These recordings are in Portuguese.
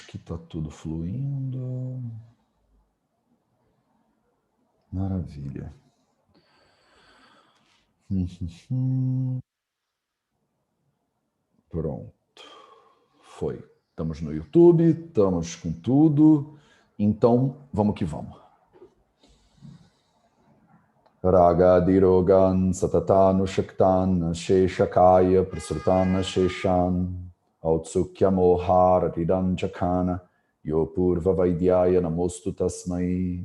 que está tudo fluindo. Maravilha. Pronto. Foi. Estamos no YouTube, estamos com tudo. Então, vamos que vamos. Raga dirogan satatanu shaktan sheshakaya prasrutana sheshan autsukya mohara chakana yopurva vaidyaya namostu tasmai.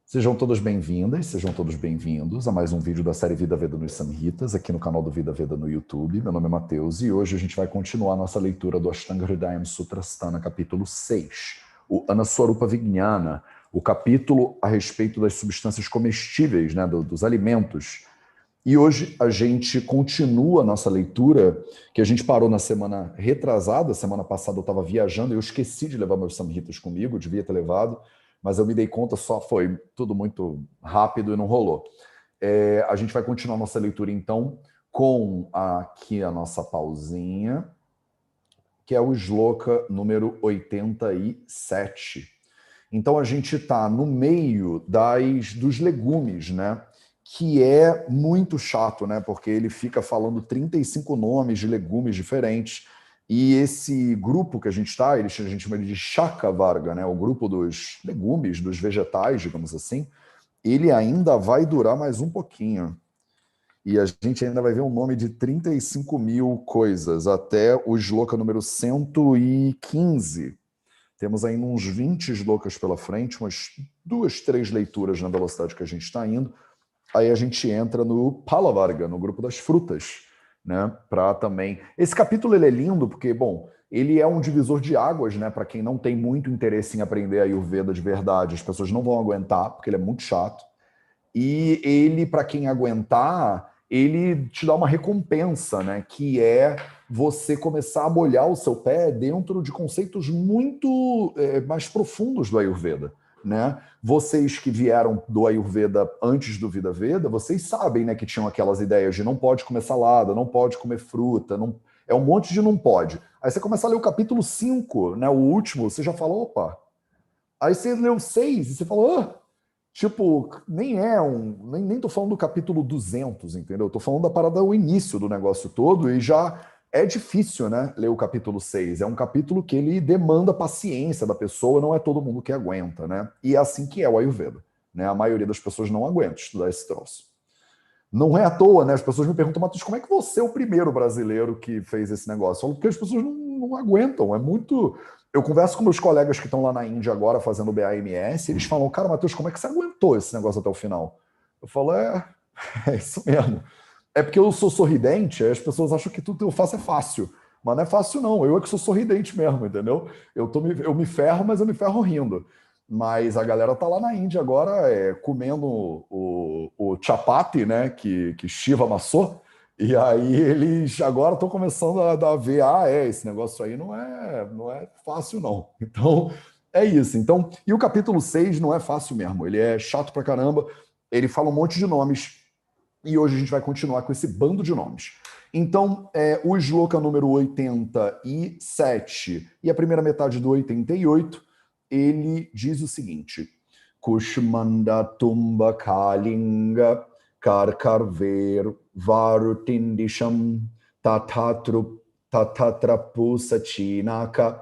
Sejam todas bem-vindas, sejam todos bem-vindos a mais um vídeo da série Vida Veda nos Samhitas, aqui no canal do Vida Veda no YouTube. Meu nome é Matheus e hoje a gente vai continuar a nossa leitura do Ashtanga Hridayam Sutrasthana, capítulo 6, o Anaswarupa Vijnana, o capítulo a respeito das substâncias comestíveis, né, dos alimentos. E hoje a gente continua a nossa leitura, que a gente parou na semana retrasada. Semana passada eu estava viajando e eu esqueci de levar meus Samhitas comigo, devia ter levado, mas eu me dei conta, só foi tudo muito rápido e não rolou. A gente vai continuar nossa leitura, então, com aqui a nossa pausinha, que é o Shloka número 87. Então, a gente está no meio dos legumes, né? Que é muito chato, né? Porque ele fica falando 35 nomes de legumes diferentes. E esse grupo que a gente está, a gente chama de Shakavarga, né? O grupo dos legumes, dos vegetais, digamos assim, ele ainda vai durar mais um pouquinho. E a gente ainda vai ver um nome de 35 mil coisas, até o Shloka número 115. Temos ainda uns 20 shlokas pela frente, umas 2, 3 leituras na velocidade que a gente está indo. Aí a gente entra no Palavarga, no grupo das frutas, né? Para também. Esse capítulo ele é lindo porque, bom, ele é um divisor de águas, né? Para quem não tem muito interesse em aprender a Ayurveda de verdade, as pessoas não vão aguentar, porque ele é muito chato. E ele, para quem aguentar, ele te dá uma recompensa, né? Que é você começar a molhar o seu pé dentro de conceitos muito mais profundos do Ayurveda, né? Vocês que vieram do Ayurveda antes do Vida Veda, vocês sabem, né, que tinham aquelas ideias de não pode comer salada, não pode comer fruta, não... é um monte de não pode. Aí você começa a ler o capítulo 5, né, o último, você já fala, opa. Aí você leu 6 e você falou, tipo, nem tô falando do capítulo 200, entendeu? Tô falando da parada, o início do negócio todo, e já é difícil, né, ler o capítulo 6. É um capítulo que ele demanda paciência da pessoa, não é todo mundo que aguenta, né? E é assim que é o Ayurveda, né? A maioria das pessoas não aguenta estudar esse troço. Não é à toa, né? As pessoas me perguntam, Matheus, como é que você é o primeiro brasileiro que fez esse negócio? Eu falo, porque as pessoas não aguentam, é muito... Eu converso com meus colegas que estão lá na Índia agora fazendo o BAMS, e eles falam, cara, Matheus, como é que você aguentou esse negócio até o final? Eu falo, é isso mesmo. É porque eu sou sorridente, aí as pessoas acham que tudo que eu faço é fácil. Mas não é fácil, não. Eu é que sou sorridente mesmo, entendeu? Eu me ferro, mas eu me ferro rindo. Mas a galera tá lá na Índia agora comendo o chapati, né? Que Shiva amassou. E aí eles agora estão começando a ver, esse negócio aí não é fácil, não. Então, é isso. Então, e o capítulo 6 não é fácil mesmo. Ele é chato pra caramba. Ele fala um monte de nomes. E hoje a gente vai continuar com esse bando de nomes. Então, o Shloka número 87 e a primeira metade do 88, ele diz o seguinte: Kushmanda tumba kalinga karkarver varutindisham tatatrapusa chinaka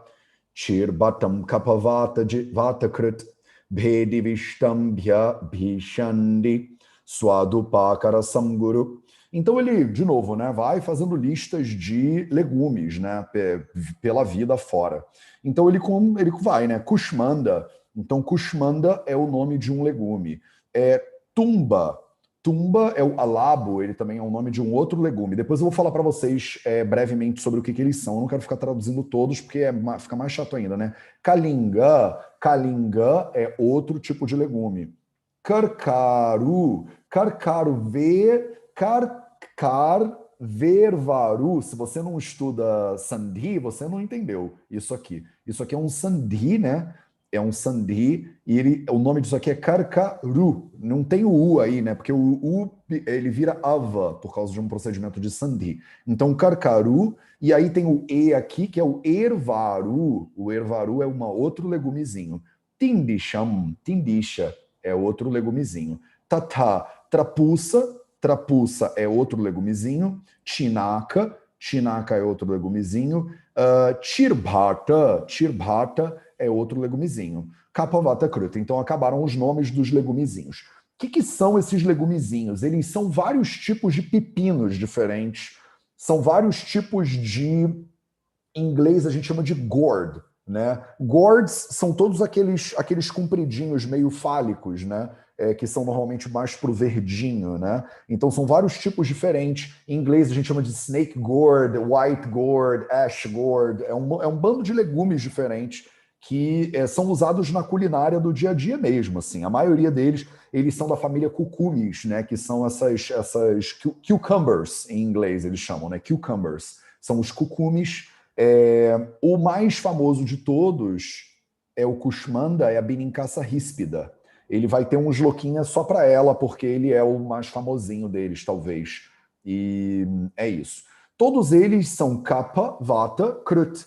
chirbatam kapavata vatakrit bhedivishtam bhishandi Swadupakara Samguru. Então ele, de novo, né, vai fazendo listas de legumes, né, pela vida fora. Então ele vai, né, Kushmanda. Então Kushmanda é o nome de um legume. Tumba. Tumba é o alabo, ele também é o nome de um outro legume. Depois eu vou falar para vocês brevemente sobre o que eles são. Eu não quero ficar traduzindo todos, porque fica mais chato ainda, né? Kalinga. Kalinga é outro tipo de legume. Karkaru, Karkarvervaru. Se você não estuda Sandhi, você não entendeu isso aqui. Isso aqui é um Sandhi, né? é um sandhi, e o nome disso aqui é Karkaru. Não tem o U aí, né? Porque o U ele vira ava por causa de um procedimento de sandhi. Então, Karkaru, e aí tem o E aqui, que é o ervaru. O ervaru é outro legumezinho. Tindisham, tindisha, é outro legumezinho. Tata, trapuça, trapuça é outro legumezinho. Chinaka, chinaka é outro legumezinho. Chirbhata, chirbhata é outro legumezinho. Kapavata kruta. Então acabaram os nomes dos legumezinhos. O que são esses legumezinhos? Eles são vários tipos de pepinos diferentes. São vários tipos de... Em inglês a gente chama de gourd, né? Gourds são todos aqueles compridinhos meio fálicos, né? Que são normalmente mais pro verdinho, né? Então são vários tipos diferentes. Em inglês a gente chama de snake gourd, white gourd, ash gourd. É um bando de legumes diferentes que são usados na culinária do dia a dia mesmo, assim. A maioria deles, eles são da família cucumis, né? Que são essas cucumbers, em inglês eles chamam, né? Cucumbers. São os cucumis. O mais famoso de todos é o Kushmanda, é a Benincasa ríspida. Ele vai ter uns loquinhas só para ela, porque ele é o mais famosinho deles, talvez. E é isso. Todos eles são Kapha, Vata, Krut.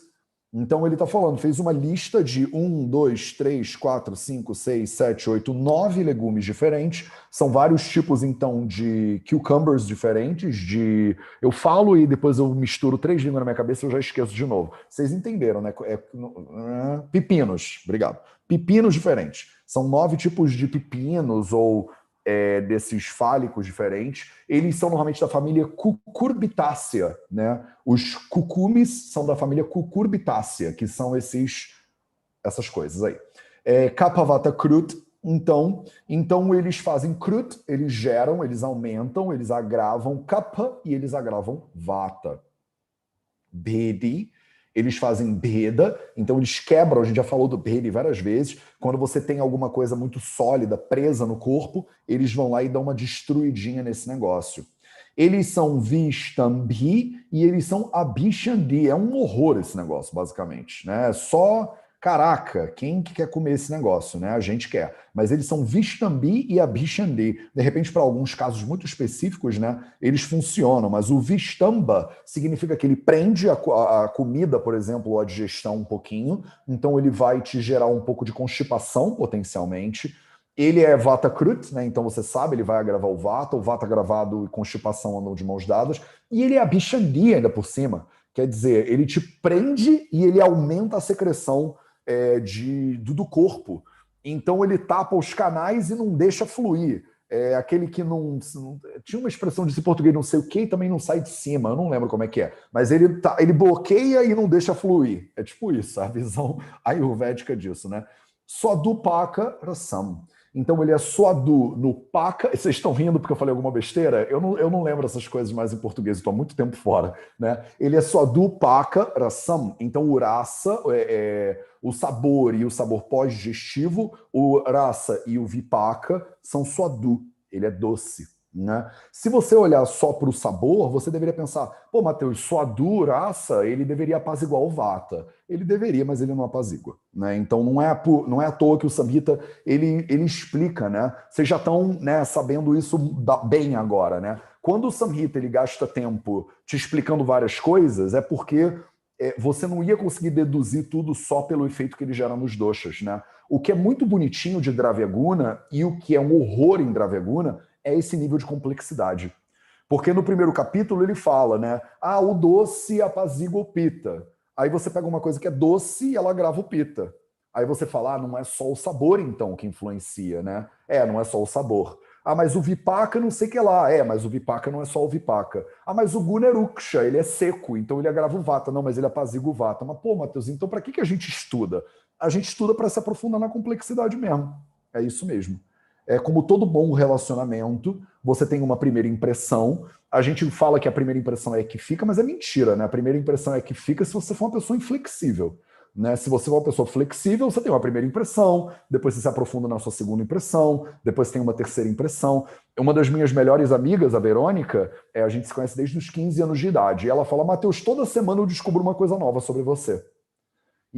Então ele está falando, fez uma lista de 1, 2, 3, 4, 5, 6, 7, 8, 9 legumes diferentes. São vários tipos, então, de cucumbers diferentes. Eu falo e depois eu misturo 3 línguas na minha cabeça e eu já esqueço de novo. Vocês entenderam, né? Pepinos, obrigado. Pepinos diferentes. São 9 tipos de pepinos ou desses fálicos diferentes. Eles são normalmente da família Cucurbitaceae, né? Os cucumis são da família Cucurbitaceae, que são essas coisas aí. Kapavata Krut, então eles fazem Krut, eles geram, eles aumentam, eles agravam Kapha e eles agravam Vata. Bedi, eles fazem Beda, então eles quebram, a gente já falou do Bedi várias vezes, quando você tem alguma coisa muito sólida presa no corpo, eles vão lá e dão uma destruidinha nesse negócio. Eles são Vishtambhi e eles são Abhishandi. É um horror esse negócio, basicamente, né? Só, caraca, quem que quer comer esse negócio, né? A gente quer. Mas eles são Vishtambhi e Abhishandi. De repente, para alguns casos muito específicos, né? Eles funcionam, mas o Vishtamba significa que ele prende a comida, por exemplo, ou a digestão um pouquinho. Então, ele vai te gerar um pouco de constipação, potencialmente. Ele é Vata Krut, né? Então você sabe, ele vai agravar o Vata agravado e constipação andam de mãos dadas, e ele é Abhishandi ainda por cima, quer dizer, ele te prende e ele aumenta a secreção do corpo, então ele tapa os canais e não deixa fluir, aquele que não... Tinha uma expressão de português, não sei o que, e também não sai de cima, eu não lembro como é que é, mas ele bloqueia e não deixa fluir, é tipo isso, a visão ayurvédica disso, né? Swadupaka Rasam. Então ele é Swadu no Paka. Vocês estão rindo porque eu falei alguma besteira? Eu não lembro essas coisas mais em português, estou há muito tempo fora, né? Ele é Swadu Paka Rasam. Então o rasa, o sabor e o sabor pós-digestivo, o rasa e o vipaka são Swadu. Ele é doce, né? Se você olhar só para o sabor, você deveria pensar, pô, Matheus, Swadu, rasa, ele deveria apaziguar o vata. Ele deveria, mas ele não apazigua, né? Então não é à toa que o Samhita ele explica, né? Vocês já estão, né, sabendo isso bem agora, né? Quando o Samhita ele gasta tempo te explicando várias coisas, é porque você não ia conseguir deduzir tudo só pelo efeito que ele gera nos doshas, né? O que é muito bonitinho de Dravyaguna e o que é um horror em Dravyaguna é esse nível de complexidade. Porque no primeiro capítulo ele fala, né? Ah, o doce apazigua o pita. Aí você pega uma coisa que é doce e ela agrava o pita. Aí você fala, ah, não é só o sabor então que influencia, né? Não é só o sabor. Ah, mas o vipaka não sei o que lá. Mas o vipaka não é só o vipaka. Ah, mas o guna é ruksha, ele é seco, então ele agrava o vata. Não, mas ele apazigua o vata. Mas pô, Matheus, então para que a gente estuda? A gente estuda para se aprofundar na complexidade mesmo. É isso mesmo. Como todo bom relacionamento, você tem uma primeira impressão. A gente fala que a primeira impressão é que fica, mas é mentira, né? A primeira impressão é que fica se você for uma pessoa inflexível, né? Se você for uma pessoa flexível, você tem uma primeira impressão, depois você se aprofunda na sua segunda impressão, depois tem uma terceira impressão. Uma das minhas melhores amigas, a Verônica, a gente se conhece desde os 15 anos de idade, e ela fala, Matheus, toda semana eu descubro uma coisa nova sobre você.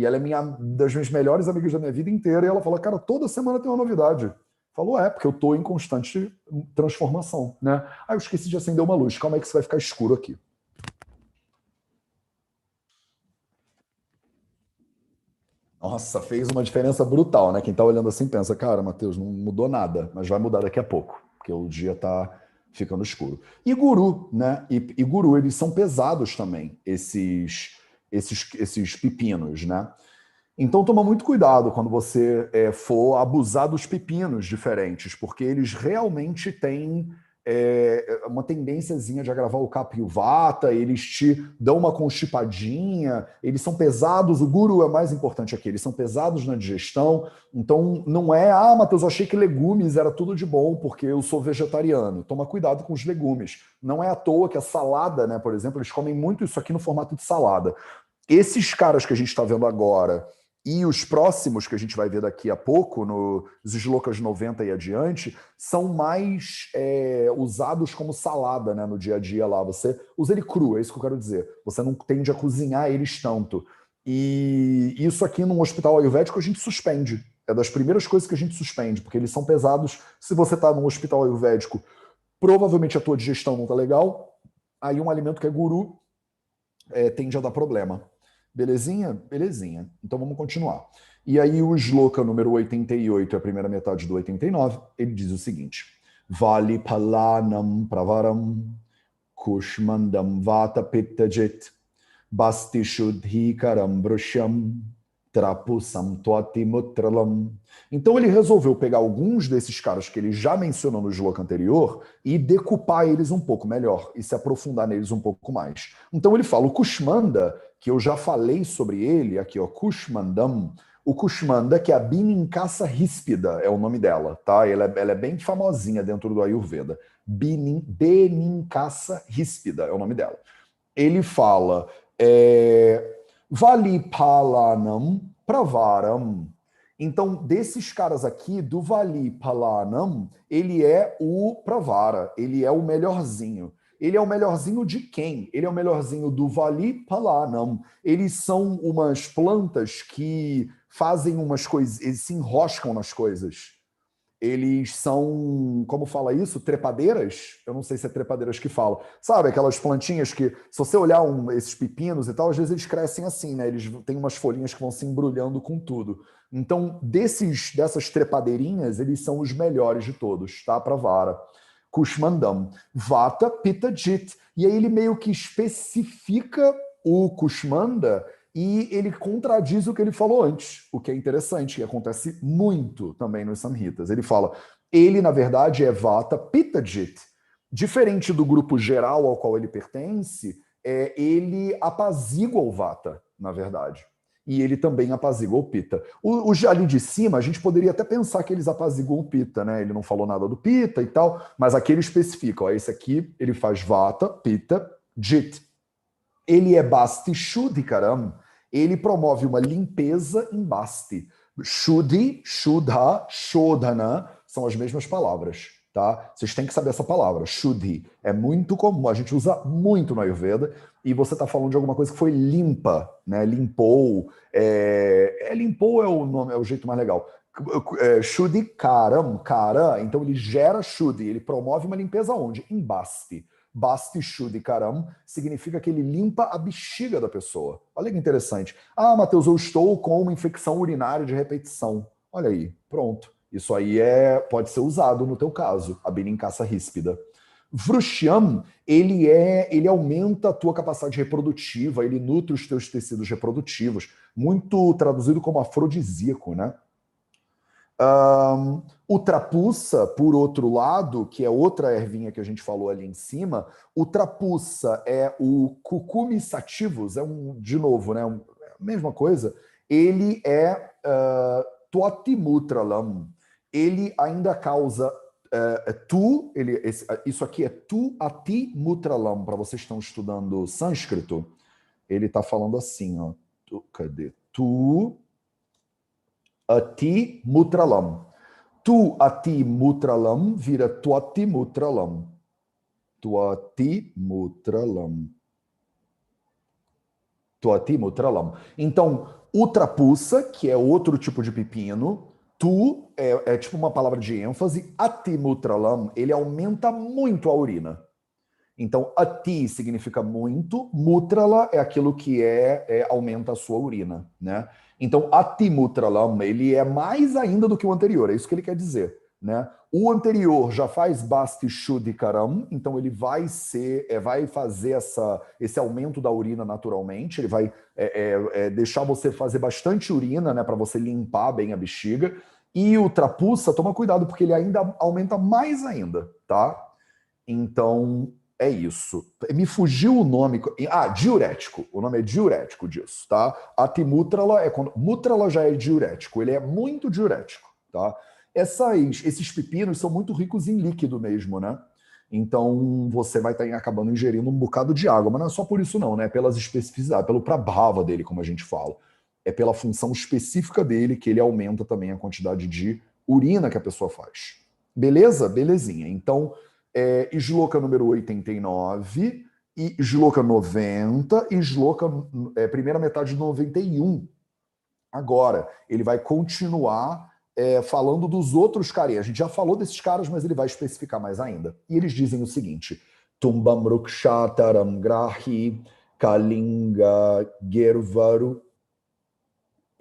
E ela é das minhas melhores amigas da minha vida inteira. E ela fala, cara, toda semana tem uma novidade. Falou, porque eu tô em constante transformação, né? Aí eu esqueci de acender uma luz. Calma aí que isso vai ficar escuro aqui. Nossa, fez uma diferença brutal, né? Quem tá olhando assim pensa, cara, Matheus, não mudou nada, mas vai mudar daqui a pouco, porque o dia tá ficando escuro. E guru, né? E guru, eles são pesados também, esses pepinos, né? Então toma muito cuidado quando você for abusar dos pepinos diferentes, porque eles realmente têm uma tendênciazinha de agravar o kapha e o vata, eles te dão uma constipadinha, eles são pesados, o guru é mais importante aqui, eles são pesados na digestão, então não é, Matheus, eu achei que legumes era tudo de bom porque eu sou vegetariano. Toma cuidado com os legumes. Não é à toa que a salada, né, por exemplo, eles comem muito isso aqui no formato de salada. Esses caras que a gente está vendo agora e os próximos que a gente vai ver daqui a pouco, nos Slokas 90 e adiante, são mais usados como salada, né, no dia a dia lá. Você usa ele cru, é isso que eu quero dizer. Você não tende a cozinhar eles tanto. E isso aqui num hospital ayurvédico a gente suspende. É das primeiras coisas que a gente suspende, porque eles são pesados. Se você está num hospital ayurvédico, provavelmente a tua digestão não está legal. Aí um alimento que é guru tende a dar problema. Belezinha? Belezinha. Então vamos continuar. E aí o shloka número 88, a primeira metade do 89, ele diz o seguinte: Vali palanam pravaram kushmandam vata pittajet basti shuddhikaram brusham trapusam tuati mutralam. Então ele resolveu pegar alguns desses caras que ele já mencionou no shloka anterior e decupar eles um pouco melhor e se aprofundar neles um pouco mais. Então ele fala o Kushmanda, que eu já falei sobre ele, aqui ó, Kushmandam, o Kushmanda, que é a Bininkasa ríspida, é o nome dela, tá? Ela é bem famosinha dentro do Ayurveda. Beninkasa ríspida é o nome dela. Ele fala Valipalanam Pravaram. Então, desses caras aqui, do Valipalanam, ele é o Pravara, ele é o melhorzinho. Ele é o melhorzinho de quem? Ele é o melhorzinho do Valipalanam. Eles são umas plantas que fazem umas coisas, eles se enroscam nas coisas. Eles são, como fala isso? Trepadeiras? Eu não sei se é trepadeiras que fala. Sabe, aquelas plantinhas que, se você olhar esses pepinos e tal, às vezes eles crescem assim, né? Eles têm umas folhinhas que vão se embrulhando com tudo. Então, dessas trepadeirinhas, eles são os melhores de todos, tá? Para vara. Kushmandam. Vata Pitta Jit. E aí ele meio que especifica o Kushmanda e ele contradiz o que ele falou antes, o que é interessante, que acontece muito também nos Samhitas. Ele fala, ele na verdade é Vata Pittajit. Diferente do grupo geral ao qual ele pertence, ele apazigua o Vata, na verdade. E ele também apazigua o Pitta. O ali de cima, a gente poderia até pensar que eles apaziguam o Pitta, né? Ele não falou nada do Pitta e tal, mas aqui ele especifica, ó, esse aqui ele faz Vata, Pitta, Jit. Ele é Basti Shuddhikaram, ele promove uma limpeza em Basti. Shuddhi, Shuddha, Shodhana são as mesmas palavras, tá? Vocês têm que saber essa palavra, Shuddhi. É muito comum, a gente usa muito no Ayurveda, e você está falando de alguma coisa que foi limpa, né? Limpou. Limpou é o nome, é o jeito mais legal. Shuddhikaram, Kara, então ele gera Shuddhi, ele promove uma limpeza onde? Em Basti. Basti Shuddhikaram significa que ele limpa a bexiga da pessoa. Olha que interessante. Matheus, eu estou com uma infecção urinária de repetição. Olha aí, pronto. Isso aí pode ser usado no teu caso, a Beninkasa ríspida. Vrushyam, ele aumenta a tua capacidade reprodutiva, ele nutre os teus tecidos reprodutivos, muito traduzido como afrodisíaco, né? O trapuça, por outro lado, que é outra ervinha que a gente falou ali em cima, o trapuça é o Cucumis sativus, de novo, né, mesma coisa, ele é Tuatimutralam. Ele ainda causa isso aqui é Tuatimutralam, para vocês que estão estudando sânscrito, ele está falando assim, ó, cadê? Ati Mutralam. Tu Ati Mutralam vira Tuati Mutralam. Tuati Mutralam. Tuati Mutralam. Então, Utrapussa, que é outro tipo de pepino. Tu é tipo uma palavra de ênfase. Atimutralam, ele aumenta muito a urina. Então, ati significa muito, mutrala é aquilo que aumenta a sua urina, né? Então, atimutralam, ele é mais ainda do que o anterior, é isso que ele quer dizer, né? O anterior já faz basti shuddhikaram, então ele vai fazer esse aumento da urina naturalmente, ele vai deixar você fazer bastante urina, né, para você limpar bem a bexiga. E o trapussa, toma cuidado, porque ele ainda aumenta mais ainda, tá? Então, é isso. Me fugiu o nome. Ah, diurético. O nome é diurético disso, tá? Atimutrala é quando. Mutrala já é diurético. Ele é muito diurético, tá? Esses pepinos são muito ricos em líquido mesmo, né? Então você vai estar acabando ingerindo um bocado de água, mas não é só por isso, não, né? Pelas especificidades, pelo prabhava dele, como a gente fala. É pela função específica dele que ele aumenta também a quantidade de urina que a pessoa faz. Beleza? Belezinha. Então, Shloka número 89, e Shloka 90, e Shloka, primeira metade de 91. Agora, ele vai continuar falando dos outros caras. A gente já falou desses caras, mas ele vai especificar mais ainda. E eles dizem o seguinte: Tumbam Rukshataram Grahi Kalinga Gervaru.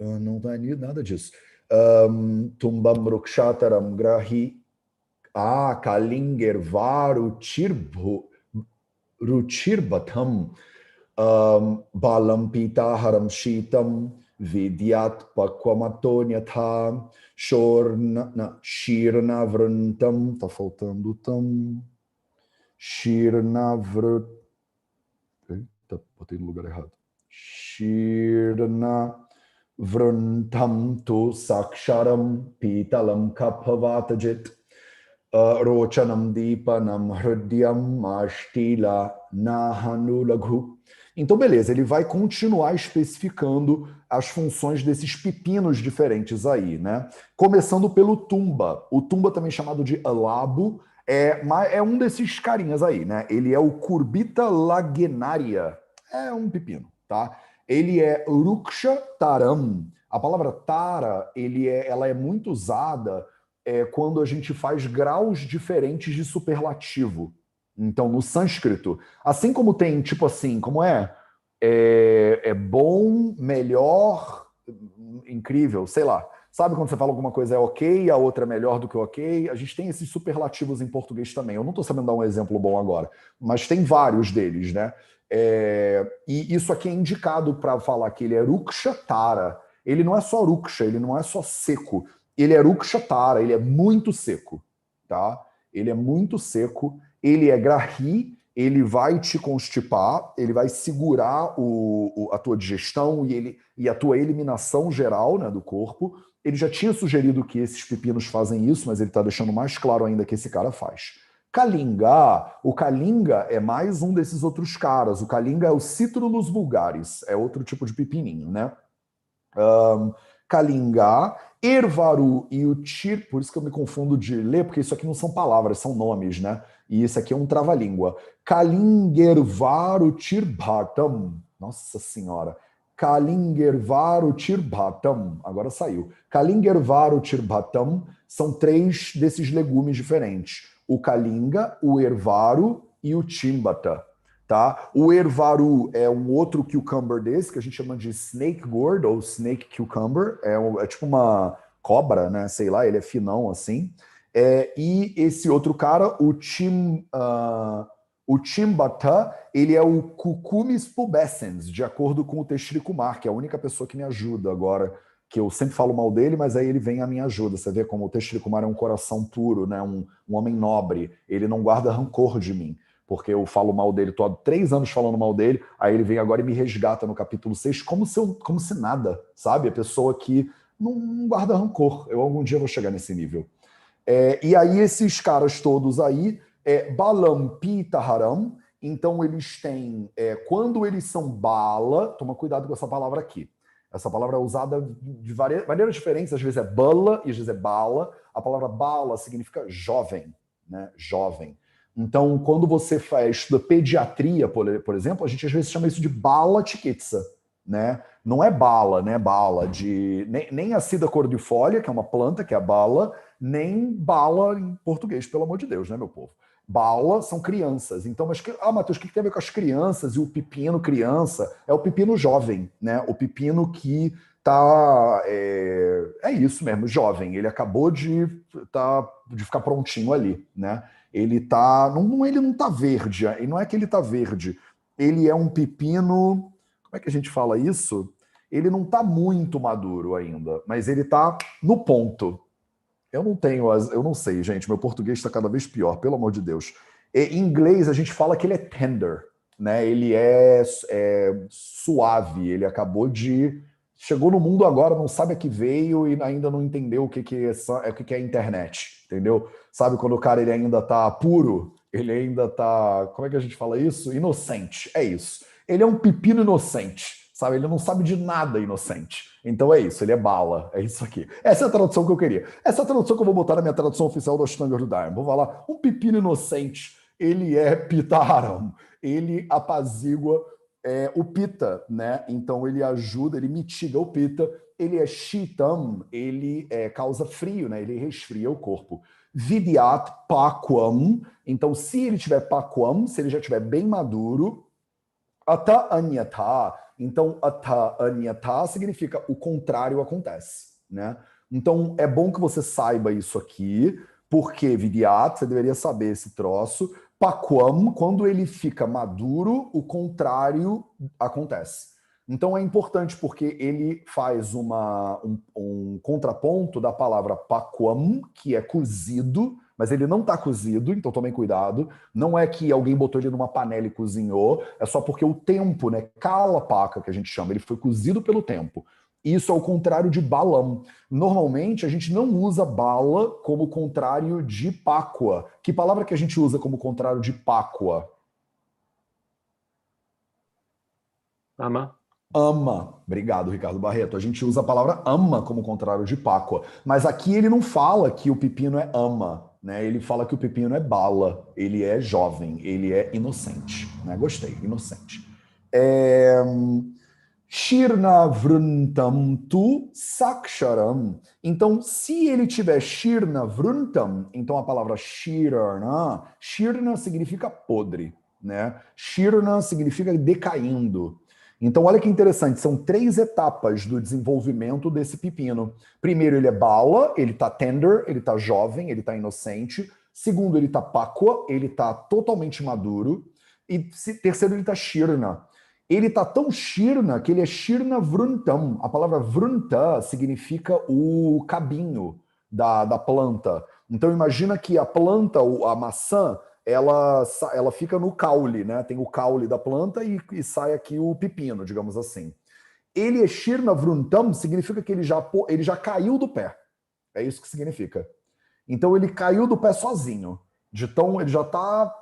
Não está nada disso. Tumbam Rukshataram Grahi Kalingervaru Ruchirbatam Balam Pitaharam Shitam Vidyat Pakwamatonyatha Shirna Vrantam. Tá faltando tam. Shirna Vrat. Eita, botei no lugar errado. Shirna Vrantam tu Saksharam Pitalam Kapavatajit. Rochanam Dipanam Hridyam Ashtila Nahanulaghu. Então, beleza, ele vai continuar especificando as funções desses pepinos diferentes aí, né? Começando pelo tumba. O tumba, também chamado de alabo, é um desses carinhas aí, né? Ele é o Curbita lagenaria. É um pepino, tá? Ele é Ruksha taram. A palavra tara, ela é muito usada quando a gente faz graus diferentes de superlativo. Então, no sânscrito, assim como tem, tipo assim, como é bom, melhor, incrível, sei lá. Sabe quando você fala alguma coisa é ok, a outra é melhor do que ok? A gente tem esses superlativos em português também. Eu não estou sabendo dar um exemplo bom agora, mas tem vários deles, né? E isso aqui é indicado para falar que ele é ruksha tara. Ele não é só ruksha, ele não é só seco. Ele é rukshatara, ele é muito seco, tá? Ele é muito seco, ele é grahi, ele vai te constipar, ele vai segurar a tua digestão e a tua eliminação geral, né, do corpo. Ele já tinha sugerido que esses pepinos fazem isso, mas ele está deixando mais claro ainda que esse cara faz. Kalinga, o Kalinga é mais um desses outros caras. O Kalinga é o Citrulus vulgaris, é outro tipo de pepininho, né? Kalinga, Ervaru e o Tir, por isso que eu me confundo de ler, porque isso aqui não são palavras, são nomes, né? E isso aqui é um trava-língua. Kalingervaru Tirbhatam. Nossa Senhora. Kalingervaru Tirbhatam. Agora saiu. Kalingervaru Tirbhatam são 3 desses legumes diferentes. O Kalinga, o Ervaru e o Timbata. Tá? O Ervaru é um outro cucumber desse, que a gente chama de snake gourd ou snake cucumber. É tipo uma cobra, né? Sei lá, ele é finão assim. E esse outro cara, o Chimbata, ele é o Cucumis pubescens, de acordo com o Teshri Kumar, que é a única pessoa que me ajuda agora, que eu sempre falo mal dele, mas aí ele vem à minha ajuda. Você vê como o Teshri Kumar é um coração puro, né? Um homem nobre. Ele não guarda rancor de mim, porque eu falo mal dele, tô há 3 anos falando mal dele, aí ele vem agora e me resgata no capítulo 6, como se nada, sabe? A pessoa que não guarda rancor. Eu algum dia vou chegar nesse nível. E aí esses caras todos aí, Balam Pita Haram, então eles têm, quando eles são bala, toma cuidado com essa palavra aqui. Essa palavra é usada de maneiras diferentes, às vezes é bala e às vezes é bala. A palavra bala significa jovem, né? Jovem. Então, quando você estuda pediatria, por exemplo, a gente às vezes chama isso de bala tikitsa, né? Não é bala, né? Bala de... Nem a Cida cordifolia, que é uma planta, que é a bala, nem bala em português, pelo amor de Deus, né, meu povo? Bala são crianças. Então, mas, Matheus, o que tem a ver com as crianças e o pepino criança? É o pepino jovem, né? O pepino que tá... É isso mesmo, jovem. Ele acabou de ficar prontinho ali, né? Ele tá... ele não tá verde. E não é que ele tá verde. Ele é um pepino... Como é que a gente fala isso? Ele não tá muito maduro ainda, mas ele tá no ponto. Eu não sei, gente. Meu português está cada vez pior, pelo amor de Deus. Em inglês, a gente fala que ele é tender, né? Ele é suave. Ele acabou de... Chegou no mundo agora, não sabe a que veio e ainda não entendeu o que é internet, entendeu? Sabe quando o cara ele ainda tá puro? Ele ainda tá... Como é que a gente fala isso? Inocente. É isso. Ele é um pepino inocente, sabe? Ele não sabe de nada inocente. Então é isso, ele é bala. É isso aqui. Essa é a tradução que eu queria. Essa é a tradução que eu vou botar na minha tradução oficial do Ashtanga Hridayam. Vou falar, um pepino inocente, ele é Pita Haram. Ele apazigua o Pita, né? Então ele ajuda, ele mitiga o Pita. Ele é Shitam, ele causa frio, né? Ele resfria o corpo. Vidyat Pakwam. Então se ele tiver Pakwam, se ele já estiver bem maduro, Ata Anyata. Então, Ata Anyata significa o contrário acontece, né? Então, é bom que você saiba isso aqui, porque Vidyat, você deveria saber esse troço. Pakwam, quando ele fica maduro, o contrário acontece. Então, é importante porque ele faz um contraponto da palavra pakwam, que é cozido, mas ele não está cozido, então tomem cuidado. Não é que alguém botou ele numa panela e cozinhou, é só porque o tempo, né, kala paka, que a gente chama, ele foi cozido pelo tempo. Isso é o contrário de balam. Normalmente a gente não usa bala como contrário de páqua. Que palavra que a gente usa como contrário de páqua? Ama. Ama. Obrigado, Ricardo Barreto. A gente usa a palavra ama como contrário de páqua. Mas aqui ele não fala que o pepino é ama, né? Ele fala que o pepino é bala. Ele é jovem, ele é inocente. Né? Gostei, inocente. Shirna vruntam tu saksharam. Então, se ele tiver shirna vruntam, então a palavra shirna significa podre, né? Shirna significa decaindo. Então, olha que interessante, são 3 etapas do desenvolvimento desse pepino. Primeiro, ele é bala, ele tá tender, ele tá jovem, ele tá inocente. Segundo, ele tá pakwa, ele tá totalmente maduro. E terceiro, ele tá shirna. Ele tá tão shirna que ele é shirna vruntam. A palavra vrunta significa o cabinho da planta. Então, imagina que a planta, a maçã, ela fica no caule, né? Tem o caule da planta e sai aqui o pepino, digamos assim. Ele é Shirna Vruntam, significa que ele já caiu do pé. É isso que significa. Então ele caiu do pé sozinho. Ele já tá...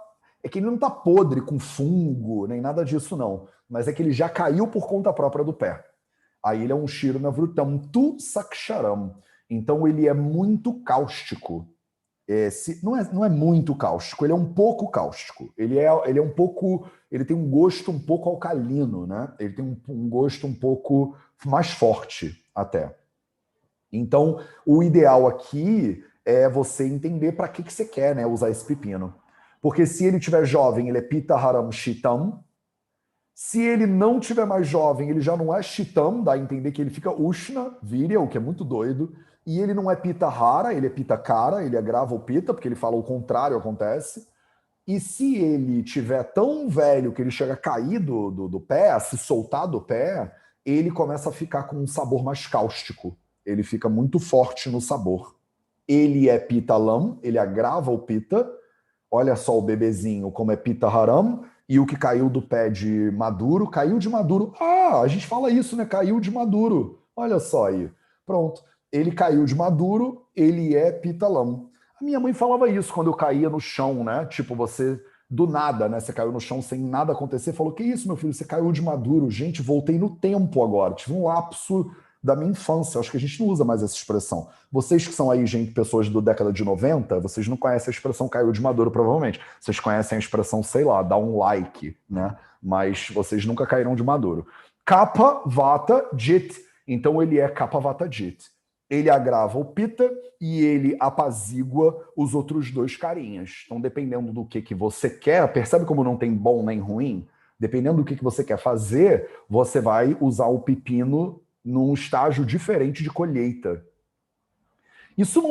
É que ele não tá podre com fungo, nem nada disso não. Mas é que ele já caiu por conta própria do pé. Aí ele é um Shirna Vrutam Tu Saksharam. Então ele é muito cáustico. Não é muito cáustico, ele é um pouco cáustico. Ele é um pouco. Ele tem um gosto um pouco alcalino, né? Ele tem um gosto um pouco mais forte até. Então, o ideal aqui é você entender para que você quer, né, usar esse pepino. Porque se ele tiver jovem, ele é Pita Haram Shitam. Se ele não tiver mais jovem, ele já não é Shitam, dá a entender que ele fica Ushna, Virya, o que é muito doido. E ele não é Pita Hara, ele é Pita Kara, ele agrava o Pita, porque ele fala o contrário acontece. E se ele tiver tão velho que ele chega a cair do pé, a se soltar do pé, ele começa a ficar com um sabor mais cáustico. Ele fica muito forte no sabor. Ele é Pita Lam, ele agrava o Pita. Olha só o bebezinho como é Pita Haram. E o que caiu do pé de maduro, caiu de maduro. Ah, a gente fala isso, né? Caiu de maduro. Olha só aí. Pronto. Ele caiu de maduro, ele é pitalam. A minha mãe falava isso quando eu caía no chão, né? Tipo, você, do nada, né? Você caiu no chão sem nada acontecer. Falou, que isso, meu filho? Você caiu de maduro. Gente, voltei no tempo agora. Tive um lapso da minha infância. Acho que a gente não usa mais essa expressão. Vocês que são aí, gente, pessoas do década de 90, vocês não conhecem a expressão caiu de maduro, provavelmente. Vocês conhecem a expressão, sei lá, dá um like, né? Mas vocês nunca caíram de maduro. Kapha, Vata, Jit. Então ele é Kapha, Vata, Jit. Ele agrava o Pitta e ele apazigua os outros dois carinhas. Então, dependendo do que você quer, percebe como não tem bom nem ruim? Dependendo do que você quer fazer, você vai usar o pepino num estágio diferente de colheita. Isso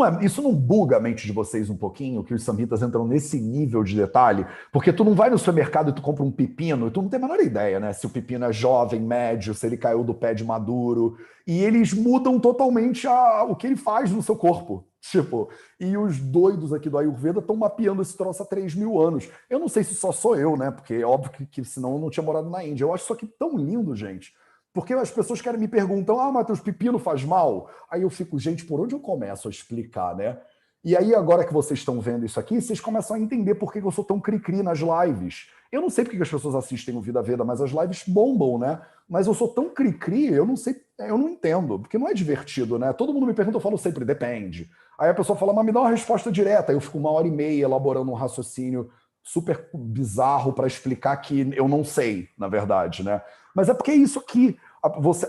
não buga a mente de vocês um pouquinho, que os samhitas entram nesse nível de detalhe? Porque tu não vai no supermercado e tu compra um pepino, e tu não tem a menor ideia, né? Se o pepino é jovem, médio, se ele caiu do pé de maduro. E eles mudam totalmente o que ele faz no seu corpo. Tipo, e os doidos aqui do Ayurveda estão mapeando esse troço há 3.000 anos. Eu não sei se só sou eu, né? Porque é óbvio que senão eu não tinha morado na Índia. Eu acho isso aqui tão lindo, gente. Porque as pessoas querem me perguntam, Matheus, pepino faz mal? Aí eu fico, gente, por onde eu começo a explicar, né? E aí, agora que vocês estão vendo isso aqui, vocês começam a entender por que eu sou tão cri-cri nas lives. Eu não sei porque as pessoas assistem o Vida Veda, mas as lives bombam, né? Mas eu sou tão cri-cri, eu não sei, eu não entendo, porque não é divertido, né? Todo mundo me pergunta, eu falo sempre, depende. Aí a pessoa fala, mas me dá uma resposta direta. Aí eu fico 1h30 elaborando um raciocínio super bizarro para explicar que eu não sei, na verdade, né? Mas é porque é isso aqui.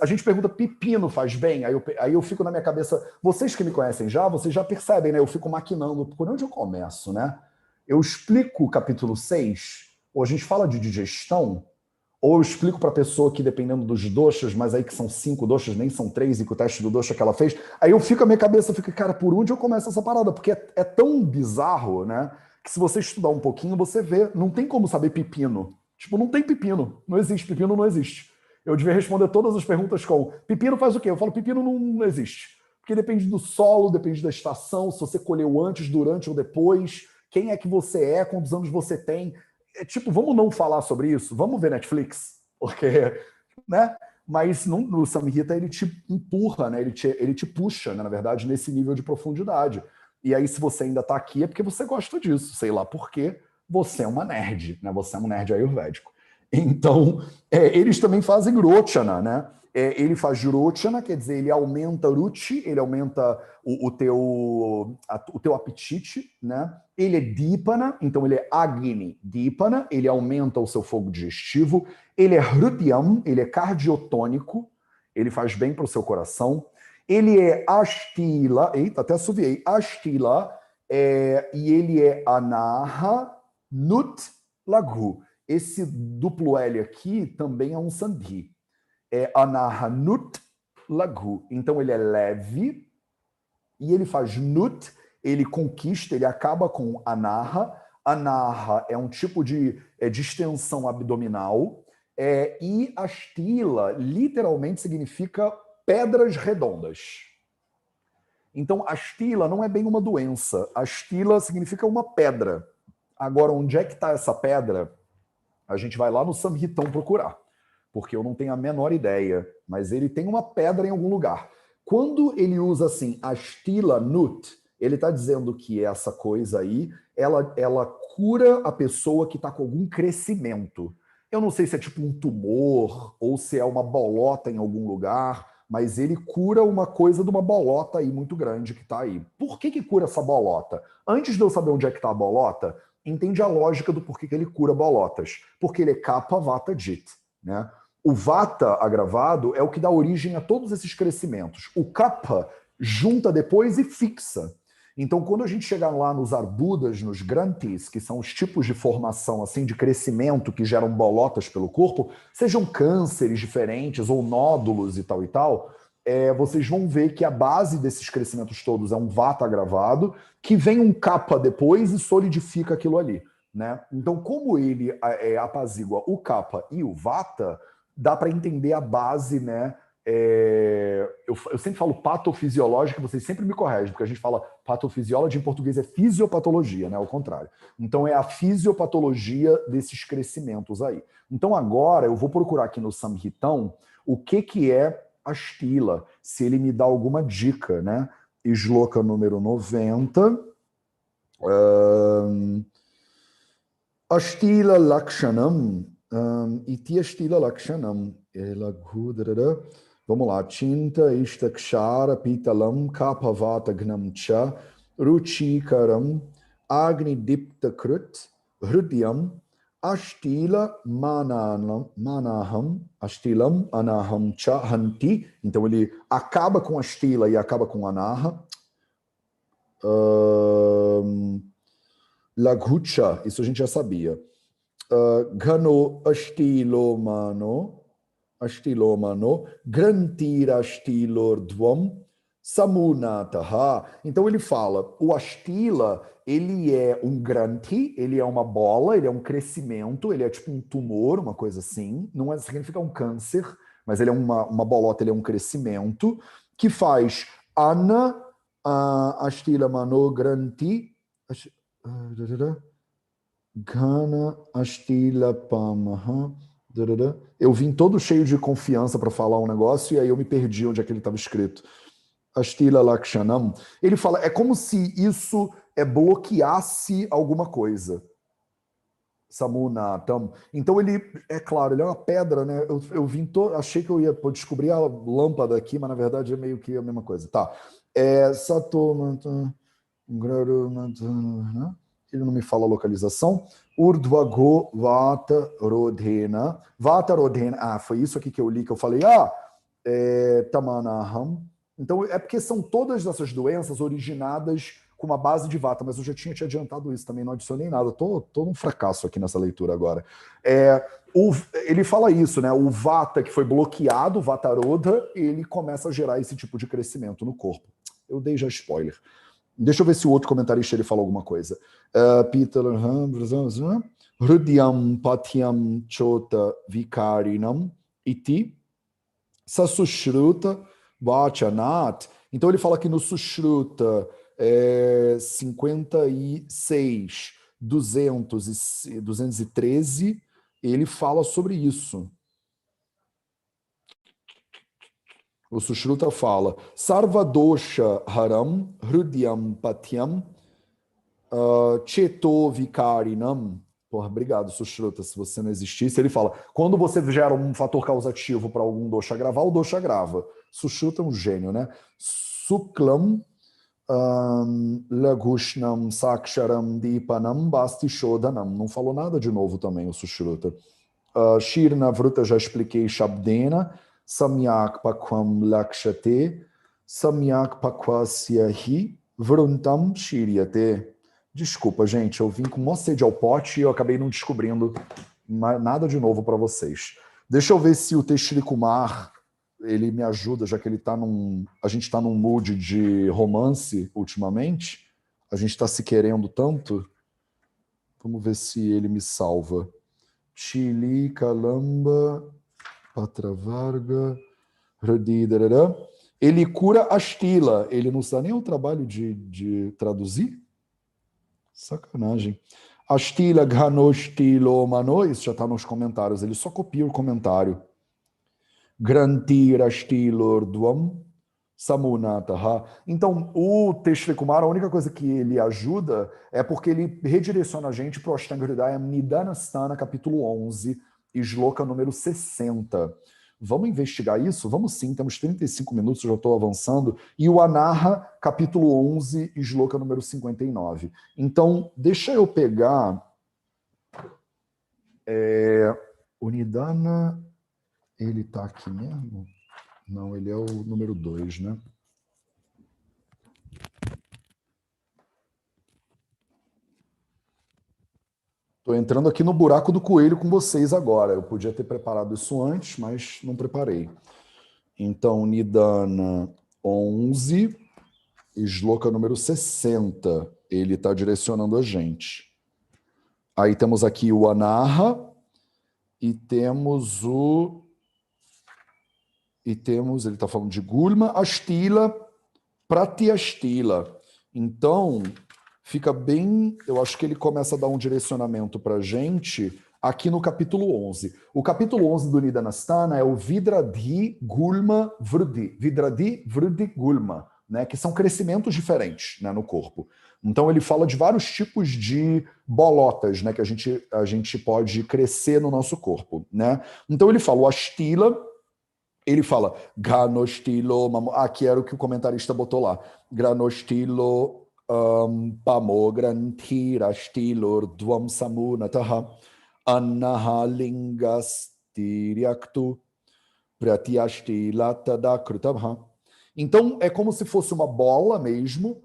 A gente pergunta, pepino faz bem? Aí eu fico na minha cabeça, vocês que me conhecem já, vocês já percebem, né? Eu fico maquinando, por onde eu começo, né? Eu explico o capítulo 6, ou a gente fala de digestão, ou eu explico para a pessoa que dependendo dos doshas, mas aí que são 5 doshas, nem são 3, e que o teste do dosha que ela fez, aí eu fico, a minha cabeça fica, cara, por onde eu começo essa parada? Porque é tão bizarro, né? Que se você estudar um pouquinho, você vê, não tem como saber pepino. Tipo, não tem pepino, não existe, pepino não existe. Eu devia responder todas as perguntas com pepino faz o quê? Eu falo, pepino não existe. Porque depende do solo, depende da estação, se você colheu antes, durante ou depois, quem é que você é, quantos anos você tem. É tipo, vamos não falar sobre isso? Vamos ver Netflix? Porque, né? Mas no Samhita ele te empurra, né? Ele te puxa, né? Na verdade, nesse nível de profundidade. E aí, se você ainda está aqui, é porque você gosta disso. Sei lá por quê. Você é uma nerd, né? Você é um nerd ayurvédico. Então, eles também fazem rochana, né? Ele faz rochana, quer dizer, ele aumenta ruchi, ele aumenta o teu apetite, né? Ele é dipana, então ele é agni dipana, ele aumenta o seu fogo digestivo. Ele é hrudyam, ele é cardiotônico, ele faz bem para o seu coração. Ele é astila, eita, até assoviei, astila, e ele é anaha nut laghu. Esse duplo L aqui também é um sandhi. É anaha nut laghu. Então ele é leve e ele faz nut, ele conquista, ele acaba com anaha. Anaha é um tipo de distensão abdominal. E astila literalmente significa pedras redondas. Então, astila não é bem uma doença. Astila significa uma pedra. Agora, onde é que está essa pedra? A gente vai lá no Samhitão procurar, porque eu não tenho a menor ideia, mas ele tem uma pedra em algum lugar. Quando ele usa assim, astila nut, ele está dizendo que essa coisa aí, ela cura a pessoa que está com algum crescimento. Eu não sei se é tipo um tumor ou se é uma bolota em algum lugar, mas ele cura uma coisa de uma bolota aí muito grande que está aí. Por que cura essa bolota? Antes de eu saber onde é que está a bolota, entende a lógica do porquê que ele cura bolotas. Porque ele é Kapha, Vata, Jit, né? O Vata agravado é o que dá origem a todos esses crescimentos. O Kapha junta depois e fixa. Então, quando a gente chegar lá nos arbudas, nos granthis, que são os tipos de formação, assim, de crescimento que geram bolotas pelo corpo, sejam cânceres diferentes ou nódulos e tal, vocês vão ver que a base desses crescimentos todos é um Vata agravado, que vem um Kapha depois e solidifica aquilo ali, né? Então, como ele apazigua o Kapha e o Vata, dá para entender a base, né? Eu sempre falo patofisiológica, vocês sempre me corrigem, porque a gente fala patofisiologia, em português é fisiopatologia, né? Ao contrário. Então é a fisiopatologia desses crescimentos aí. Então agora eu vou procurar aqui no Samhitão o que é astila, se ele me dá alguma dica, né? Shloka número 90. Astila Lakshanam. Iti Astila Lakshanam. Vamos lá. Chinta Ishtakshara Pitalam Kapavata Gnamcha Ruchikaram Agni Dipta Krut Hrudyam Astila manaham, astilam anaham cha hanti. Então ele acaba com astila e acaba com anaha. Laghucha, isso a gente já sabia. Gano astilomano, grantira astilordvam, samunataha. Então ele fala, o astila, ele é um granti, ele é uma bola, ele é um crescimento, ele é tipo um tumor, uma coisa assim. Não significa um câncer, mas ele é uma bolota, ele é um crescimento, que faz ana astila mano granti, gana astila pamaha. Eu vim todo cheio de confiança para falar um negócio e aí eu me perdi onde é que ele estava escrito. Astila Lakshanam. Ele fala, é como se isso bloqueasse alguma coisa. Samunatam. Então ele, é claro, ele é uma pedra, né? Eu vim achei que eu ia descobrir a lâmpada aqui, mas na verdade é meio que a mesma coisa. Tá. Ele não me fala a localização. Urdhvago Vata Rodhena. Vata Rodhena. Ah, foi isso aqui que eu li, que eu falei, Tamanaham. Então, é porque são todas essas doenças originadas com uma base de Vata, mas eu já tinha te adiantado isso também, não adicionei nada. Tô num fracasso aqui nessa leitura agora. Ele fala isso, né? O Vata que foi bloqueado, o Vatarodha, ele começa a gerar esse tipo de crescimento no corpo. Eu dei já spoiler. Deixa eu ver se o outro comentarista ele falou alguma coisa. Peter Hrudyam Patyam Chota Vikarinam Iti Sasushruta Vachanat. Então ele fala que no Sushruta 56, 213, ele fala sobre isso. O Sushruta fala Sarvadosha Haram Hrudyam Patyam Cheto Vikarinam. Porra, obrigado, Sushruta, se você não existisse. Ele fala, quando você gera um fator causativo para algum dosha gravar, o dosha grava. Sushruta é um gênio, né? Suklam Lagushnam Saksharam Dipanam Basti Shodhanam. Não falou nada de novo também o Sushruta. Shirna Vruta já expliquei Shabdena. Samyak Pakvam Lakshate. Samyak Pakvasyahi Vruntam Shiryate. Desculpa, gente, eu vim com uma sede ao pote e eu acabei não descobrindo nada de novo para vocês. Deixa eu ver se o Teshri Kumar ele me ajuda, já que ele tá a gente está num mood de romance ultimamente. A gente está se querendo tanto. Vamos ver se ele me salva. Chili, Kalamba, Patravarga, Radidarara. Ele cura astila. Ele não está nem ao trabalho de traduzir? Sacanagem. Astila Ghanostilo Mano, isso já está nos comentários, ele só copia o comentário. Grantir Astilor Duam Samunataha. Então, o Teshri Kumar, a única coisa que ele ajuda é porque ele redireciona a gente para o Ashtanga Hridayam Nidanasthana, capítulo 11, Shloka número 60. Vamos investigar isso? Vamos sim, temos 35 minutos, eu já estou avançando. E o Anaha, capítulo 11, Shloka número 59. Então, deixa eu pegar... O Nidana, ele está aqui mesmo? Não, ele é o número 2, né? Estou entrando aqui no buraco do coelho com vocês agora. Eu podia ter preparado isso antes, mas não preparei. Então, Nidana 11, Shloka número 60. Ele está direcionando a gente. Aí temos aqui o Anaha e temos o... ele está falando de Gulma, Astila, Pratyastila. Então, fica bem... Eu acho que ele começa a dar um direcionamento para a gente aqui no capítulo 11. O capítulo 11 do Nidanasthana é o Vidradi Gulma Vrudi. Vidradi Vrudi Gulma, né, que são crescimentos diferentes, né, no corpo. Então ele fala de vários tipos de bolotas, né, que a gente pode crescer no nosso corpo, né? Então ele fala o Astila, ele fala Granostilo, aqui era o que o comentarista botou lá, Granostilo Pamogranthira Stilor Dvam Samunataha Annahalingastiryaktu pratyashtila tadakrutabha. Então, é como se fosse uma bola mesmo.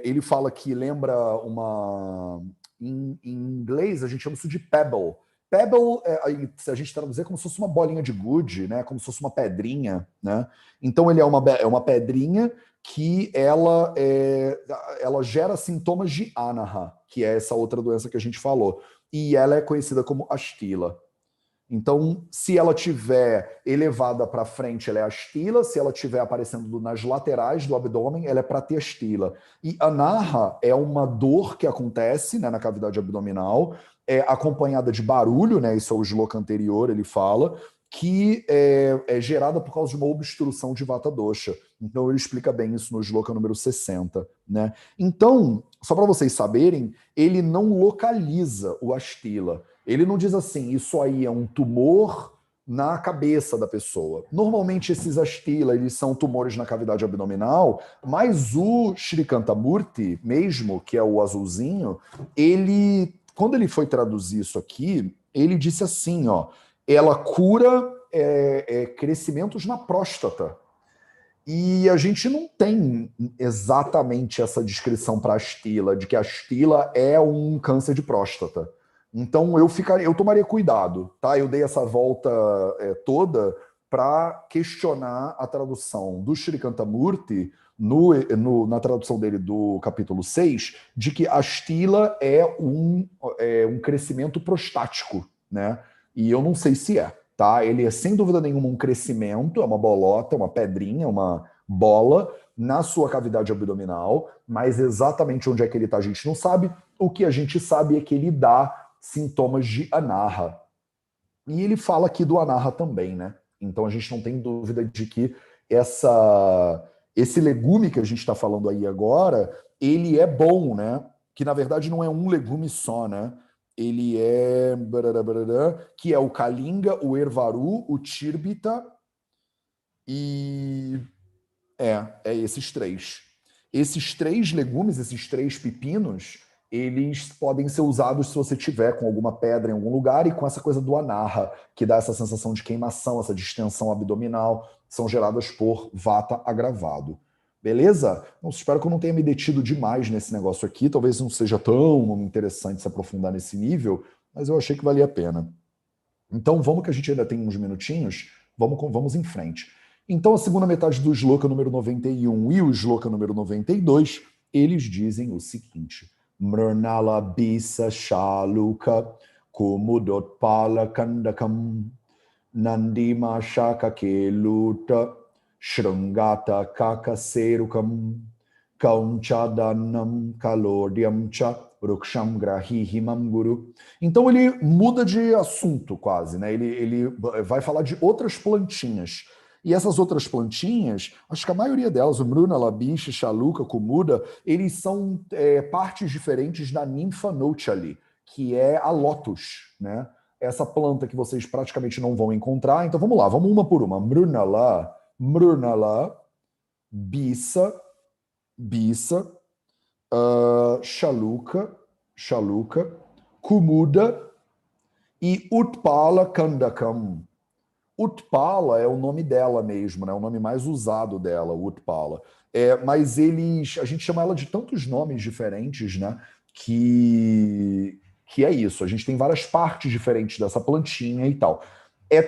Ele fala que lembra uma... Em inglês, a gente chama isso de pebble. Pebble, se a gente traduzir, é como se fosse uma bolinha de gude, né? Como se fosse uma pedrinha, né? Então, ele é uma pedrinha que ela gera sintomas de anaha, que é essa outra doença que a gente falou. E ela é conhecida como astila. Então, se ela tiver elevada para frente, ela é astila. Se ela tiver aparecendo nas laterais do abdômen, ela é pratyastila. E anaha é uma dor que acontece, né, na cavidade abdominal, acompanhada de barulho, né, isso é o shloka anterior, ele fala, que é gerada por causa de uma obstrução de vata dosha. Então, ele explica bem isso no shloka número 60. Né? Então, só para vocês saberem, ele não localiza o astila. Ele não diz assim, isso aí é um tumor na cabeça da pessoa. Normalmente esses astila, eles são tumores na cavidade abdominal, mas o Shrikantamurti, mesmo, que é o azulzinho, ele, quando ele foi traduzir isso aqui, ele disse assim, ó, ela cura crescimentos na próstata. E a gente não tem exatamente essa descrição para astila, de que a astila é um câncer de próstata. Então eu tomaria cuidado, tá? Eu dei essa volta toda para questionar a tradução do Shrikantamurti na tradução dele do capítulo 6, de que astila é um crescimento prostático, né? E eu não sei se é. Tá? Ele é sem dúvida nenhuma um crescimento, é uma bolota, uma pedrinha, uma bola na sua cavidade abdominal, mas exatamente onde é que ele está a gente não sabe. O que a gente sabe é que ele dá sintomas de anaha. E ele fala aqui do anaha também, né? Então a gente não tem dúvida de que esse legume que a gente está falando aí agora, ele é bom, né? Que na verdade não é um legume só, né? Ele é que é o kalinga, o ervaru, o tirbita e esses três. Esses três legumes, esses três pepinos, eles podem ser usados se você tiver com alguma pedra em algum lugar e com essa coisa do anaha, que dá essa sensação de queimação, essa distensão abdominal, são geradas por vata agravado. Beleza? Então, espero que eu não tenha me detido demais nesse negócio aqui. Talvez não seja tão interessante se aprofundar nesse nível, mas eu achei que valia a pena. Então, vamos que a gente ainda tem uns minutinhos, vamos em frente. Então, a segunda metade do shloka número 91 e o shloka número 92, eles dizem o seguinte: Mrnala bisa shaluka kumudot pala kandakam nandima shaka keluta shrangata kakaserukam kaunchadanam kalodiam cha ruksham grahihimam guru. Então ele muda de assunto quase, né? Ele vai falar de outras plantinhas. E essas outras plantinhas, acho que a maioria delas, o Mruna, Labiche, Chaluca, Kumuda, eles são partes diferentes da ninfa Nochali, que é a lótus, né? Essa planta que vocês praticamente não vão encontrar. Então vamos lá, vamos uma por uma. Mrunala, Bisa, Chaluca, Kumuda e Utpala Kandakam. Utpala é o nome dela mesmo, né? O nome mais usado dela, Utpala. Mas a gente chama ela de tantos nomes diferentes, né? Que é isso. A gente tem várias partes diferentes dessa plantinha e tal.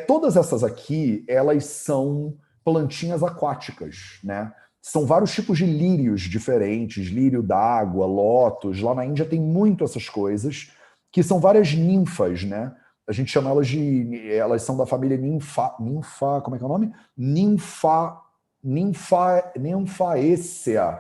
Todas essas aqui, elas são plantinhas aquáticas, né? São vários tipos de lírios diferentes, lírio d'água, lótus. Lá na Índia tem muito essas coisas, que são várias ninfas, né? A gente chama elas de... Elas são da família como é que é o nome? Nymphaceae.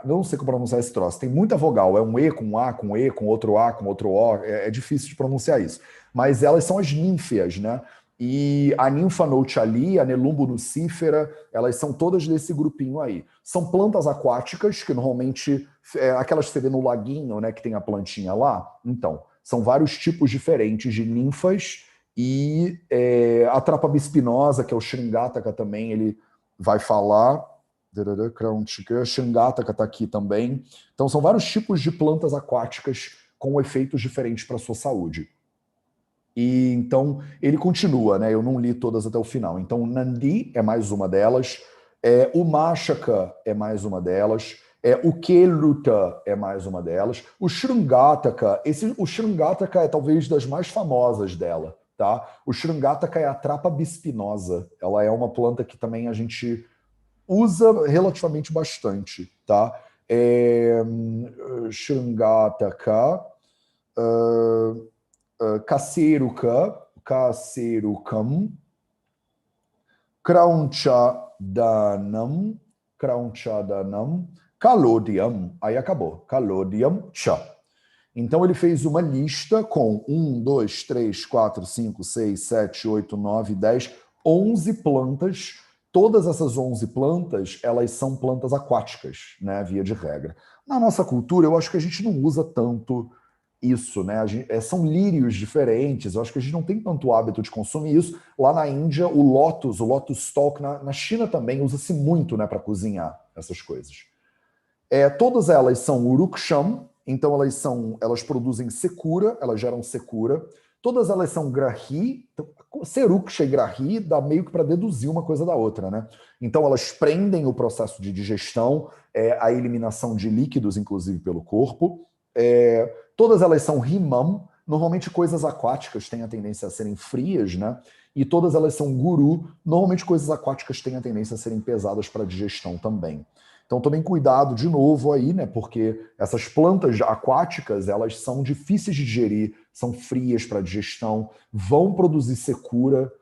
Não sei como pronunciar esse troço. Tem muita vogal. É um E com um A, com E, com outro A, com outro O. É difícil de pronunciar isso. Mas elas são as nínfias, né? E a ninfa Nochali, a Nelumbo nucífera, elas são todas desse grupinho aí. São plantas aquáticas, que normalmente... aquelas que você vê no laguinho, né? Que tem a plantinha lá. Então, são vários tipos diferentes de ninfas. E a Trapabispinosa, que é o Shringataka também, ele vai falar. Shringataka está aqui também. Então, são vários tipos de plantas aquáticas com efeitos diferentes para a sua saúde. E então ele continua, né? Eu não li todas até o final. Então Nandi é mais uma delas, o Mashaka é mais uma delas, o Keluta é mais uma delas, o Shringataka, o Shringataka é talvez das mais famosas dela, tá? O Shringataka é a trapa bispinosa. Ela é uma planta que também a gente usa relativamente bastante, tá? Shringataka, Kaserukam, Kraunchadanam, Kalodiam, aí acabou, Kalodiam Cha. Então ele fez uma lista com 1, 2, 3, 4, 5, 6, 7, 8, 9, 10, 11 plantas. Todas essas 11 plantas, elas são plantas aquáticas, né, via de regra. Na nossa cultura, eu acho que a gente não usa tanto isso, né? São lírios diferentes, eu acho que a gente não tem tanto hábito de consumir isso. Lá na Índia, o Lotus Stalk, na China também usa-se muito, né, para cozinhar essas coisas. Todas elas são uruksham, então elas produzem secura, elas geram secura. Todas elas são grahi, então, seruksha e grahi dá meio que para deduzir uma coisa da outra, né? Então elas prendem o processo de digestão, a eliminação de líquidos, inclusive pelo corpo. Todas elas são rimam, normalmente coisas aquáticas têm a tendência a serem frias, né? E todas elas são guru, normalmente coisas aquáticas têm a tendência a serem pesadas para digestão também. Então tomem cuidado de novo aí, né? Porque essas plantas aquáticas, elas são difíceis de digerir, são frias para digestão, vão produzir secura,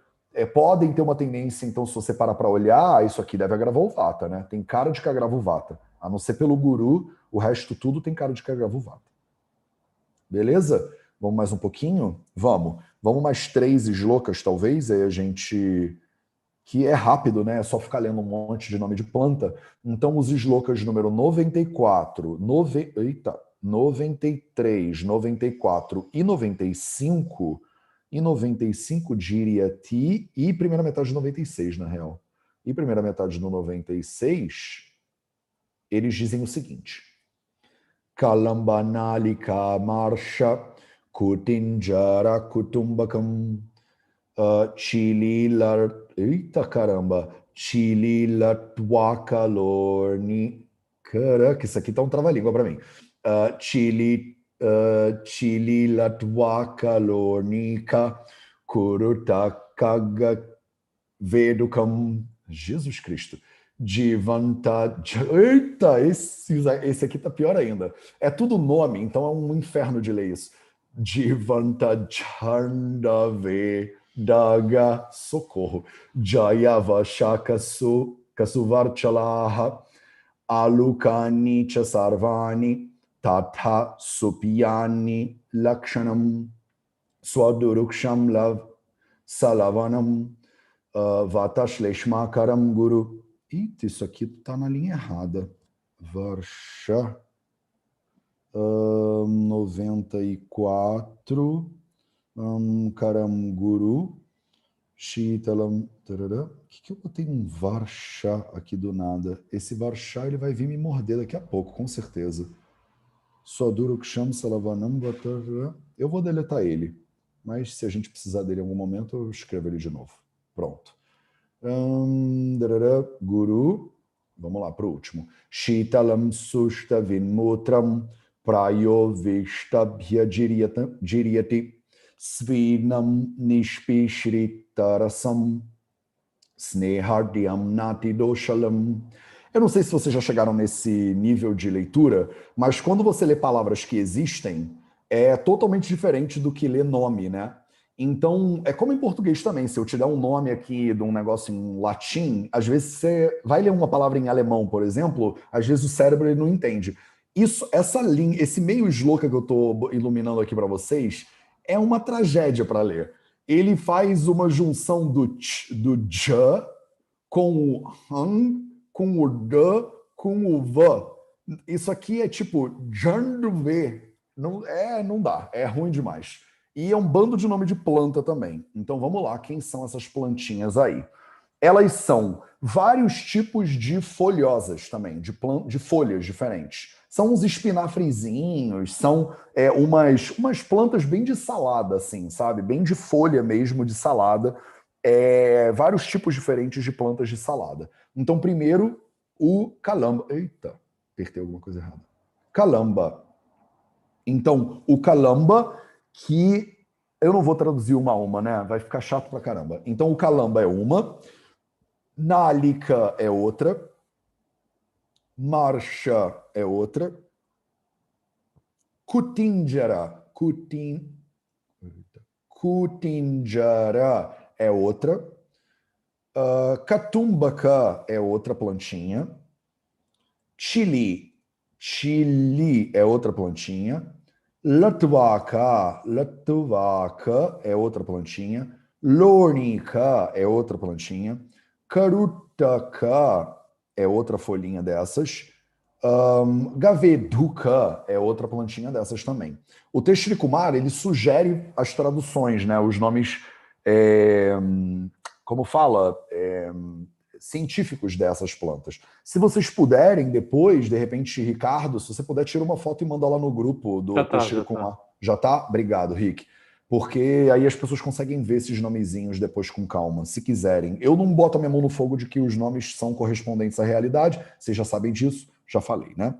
podem ter uma tendência, então, se você parar para olhar, isso aqui deve agravulvata, né? Tem cara de que agravulvata. A não ser pelo guru, o resto tudo tem cara de que agravulvata. Beleza? Vamos mais um pouquinho? Vamos. Vamos mais 3 slokas, talvez, aí a gente... Que é rápido, né? É só ficar lendo um monte de nome de planta. Então, os slokas número 94, 93, 94 e 95... E 95 diria ti, e primeira metade de 96, na real. E primeira metade do 96, eles dizem o seguinte: Kalambanalika Marsha Kutinjara Kutumbakam Chililar. Eita caramba! Chililatwakalorni. Caraca, isso aqui tá um trava-língua para mim. Chililatwakalornika Kurutakaga Vedukam. Jesus Cristo. Divanta. Eita, esse aqui tá pior ainda. É tudo nome, então é um inferno de ler isso. Divanta Chandave Daga, socorro. Jayavashaka Kasuvarchalaha Alukani Chasarvani Tatha Supiyani Lakshanam Swaduruksham Lav Salavanam Vatashleshmakaram Guru. Eita, isso aqui tá na linha errada. Varsha 94 Karam Guru Shitalam. O que eu botei um Varsha aqui do nada? Esse Varsha ele vai vir me morder daqui a pouco, com certeza. Swaduruksham Salavanam Vatarra. Eu vou deletar ele, mas se a gente precisar dele em algum momento, eu escrevo ele de novo. Pronto. Guru. Vamos lá para o último. Shitalam Sushta Vinmutram Prayo Vishtabhya Jiryati Svinam Nishpishritarasam Snehardyam Natidoshalam. Eu não sei se vocês já chegaram nesse nível de leitura, mas quando você lê palavras que existem, é totalmente diferente do que ler nome, né? Então, é como em português também. Se eu te der um nome aqui de um negócio em latim, às vezes você vai ler uma palavra em alemão, por exemplo, às vezes o cérebro ele não entende. Essa linha, esse meio sloka que eu estou iluminando aqui para vocês, é uma tragédia para ler. Ele faz uma junção do j com o han, com o d, com o v. Isso aqui é tipo janduve. Não dá, é ruim demais. E é um bando de nome de planta também. Então vamos lá, quem são essas plantinhas aí? Elas são vários tipos de folhosas também, de folhas diferentes. São uns espinafrezinhos, são umas plantas bem de salada, assim, sabe? Bem de folha mesmo, de salada. Vários tipos diferentes de plantas de salada. Então, primeiro, o calamba. Eita, apertei alguma coisa errada. Calamba. Então, o calamba, que eu não vou traduzir uma a uma, né? Vai ficar chato pra caramba. Então, o calamba é uma, nálica é outra, marcha é outra, cutinjara é outra, catumbaca é outra plantinha, chili é outra plantinha, latuaca é outra plantinha, lornica é outra plantinha, carutaca é outra folhinha dessas, gaveduca é outra plantinha dessas também. O texto de Kumar, ele sugere as traduções, né, os nomes, como fala, científicos dessas plantas. Se vocês puderem depois, de repente, Ricardo, se você puder, tira uma foto e manda lá no grupo do texto de Kumar. Já tá? Obrigado, Rick. Porque aí as pessoas conseguem ver esses nomezinhos depois com calma, se quiserem. Eu não boto a minha mão no fogo de que os nomes são correspondentes à realidade, vocês já sabem disso, já falei, né?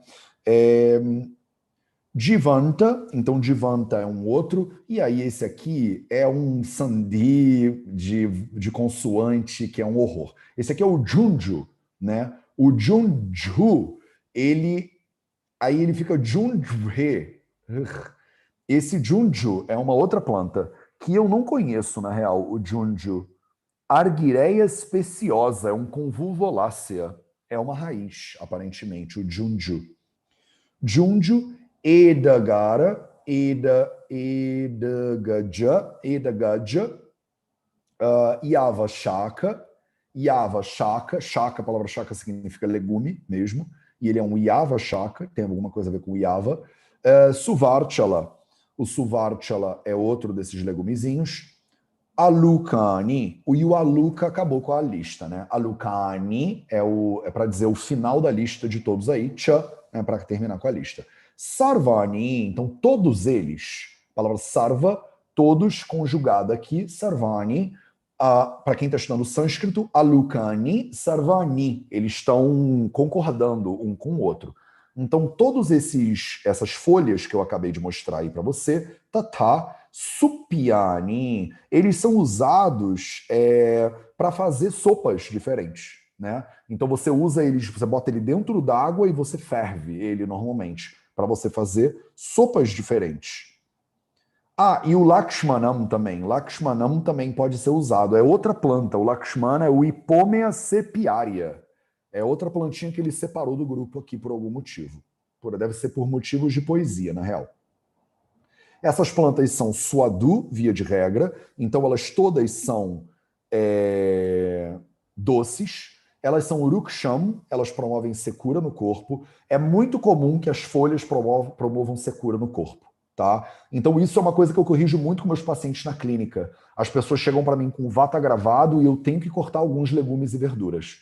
Jivanta, então Jivanta é um outro, e aí esse aqui é um sandhi de consoante que é um horror. Esse aqui é o Junju, né? O Junju, aí ele fica Junjhe. Esse Junju é uma outra planta que eu não conheço, na real, o Junju. Argyreia speciosa, é um convulvolácea. É uma raiz, aparentemente, o Junju. Junju, Edagara, Edagaja, Yava Shaka, Shaka, a palavra Shaka significa legume mesmo, e ele é um Yava Shaka, tem alguma coisa a ver com Yava. Suvarchala, o Suvarchala é outro desses legumezinhos. Alucani, o Yualuca acabou com a lista, né? Alucani é para dizer o final da lista de todos aí, Cha, né, para terminar com a lista. Sarvani, então todos eles, a palavra sarva, todos conjugada aqui, Sarvani, para quem está estudando sânscrito, Alucani, Sarvani, eles estão concordando um com o outro. Então todos essas folhas que eu acabei de mostrar aí para você, tatá, supiani, eles são usados para fazer sopas diferentes, né? Então você usa eles, você bota ele dentro d'água e você ferve ele normalmente para você fazer sopas diferentes. E o Lakshmanam também. Lakshmanam também pode ser usado. É outra planta. O Lakshmana é o Hipomea sepiaria. É outra plantinha que ele separou do grupo aqui por algum motivo. Deve ser por motivos de poesia, na real. Essas plantas são suadu, via de regra, então elas todas são doces, elas são uruksham, elas promovem secura no corpo. É muito comum que as folhas promovam secura no corpo, tá? Então isso é uma coisa que eu corrijo muito com meus pacientes na clínica. As pessoas chegam para mim com vata gravado e eu tenho que cortar alguns legumes e verduras.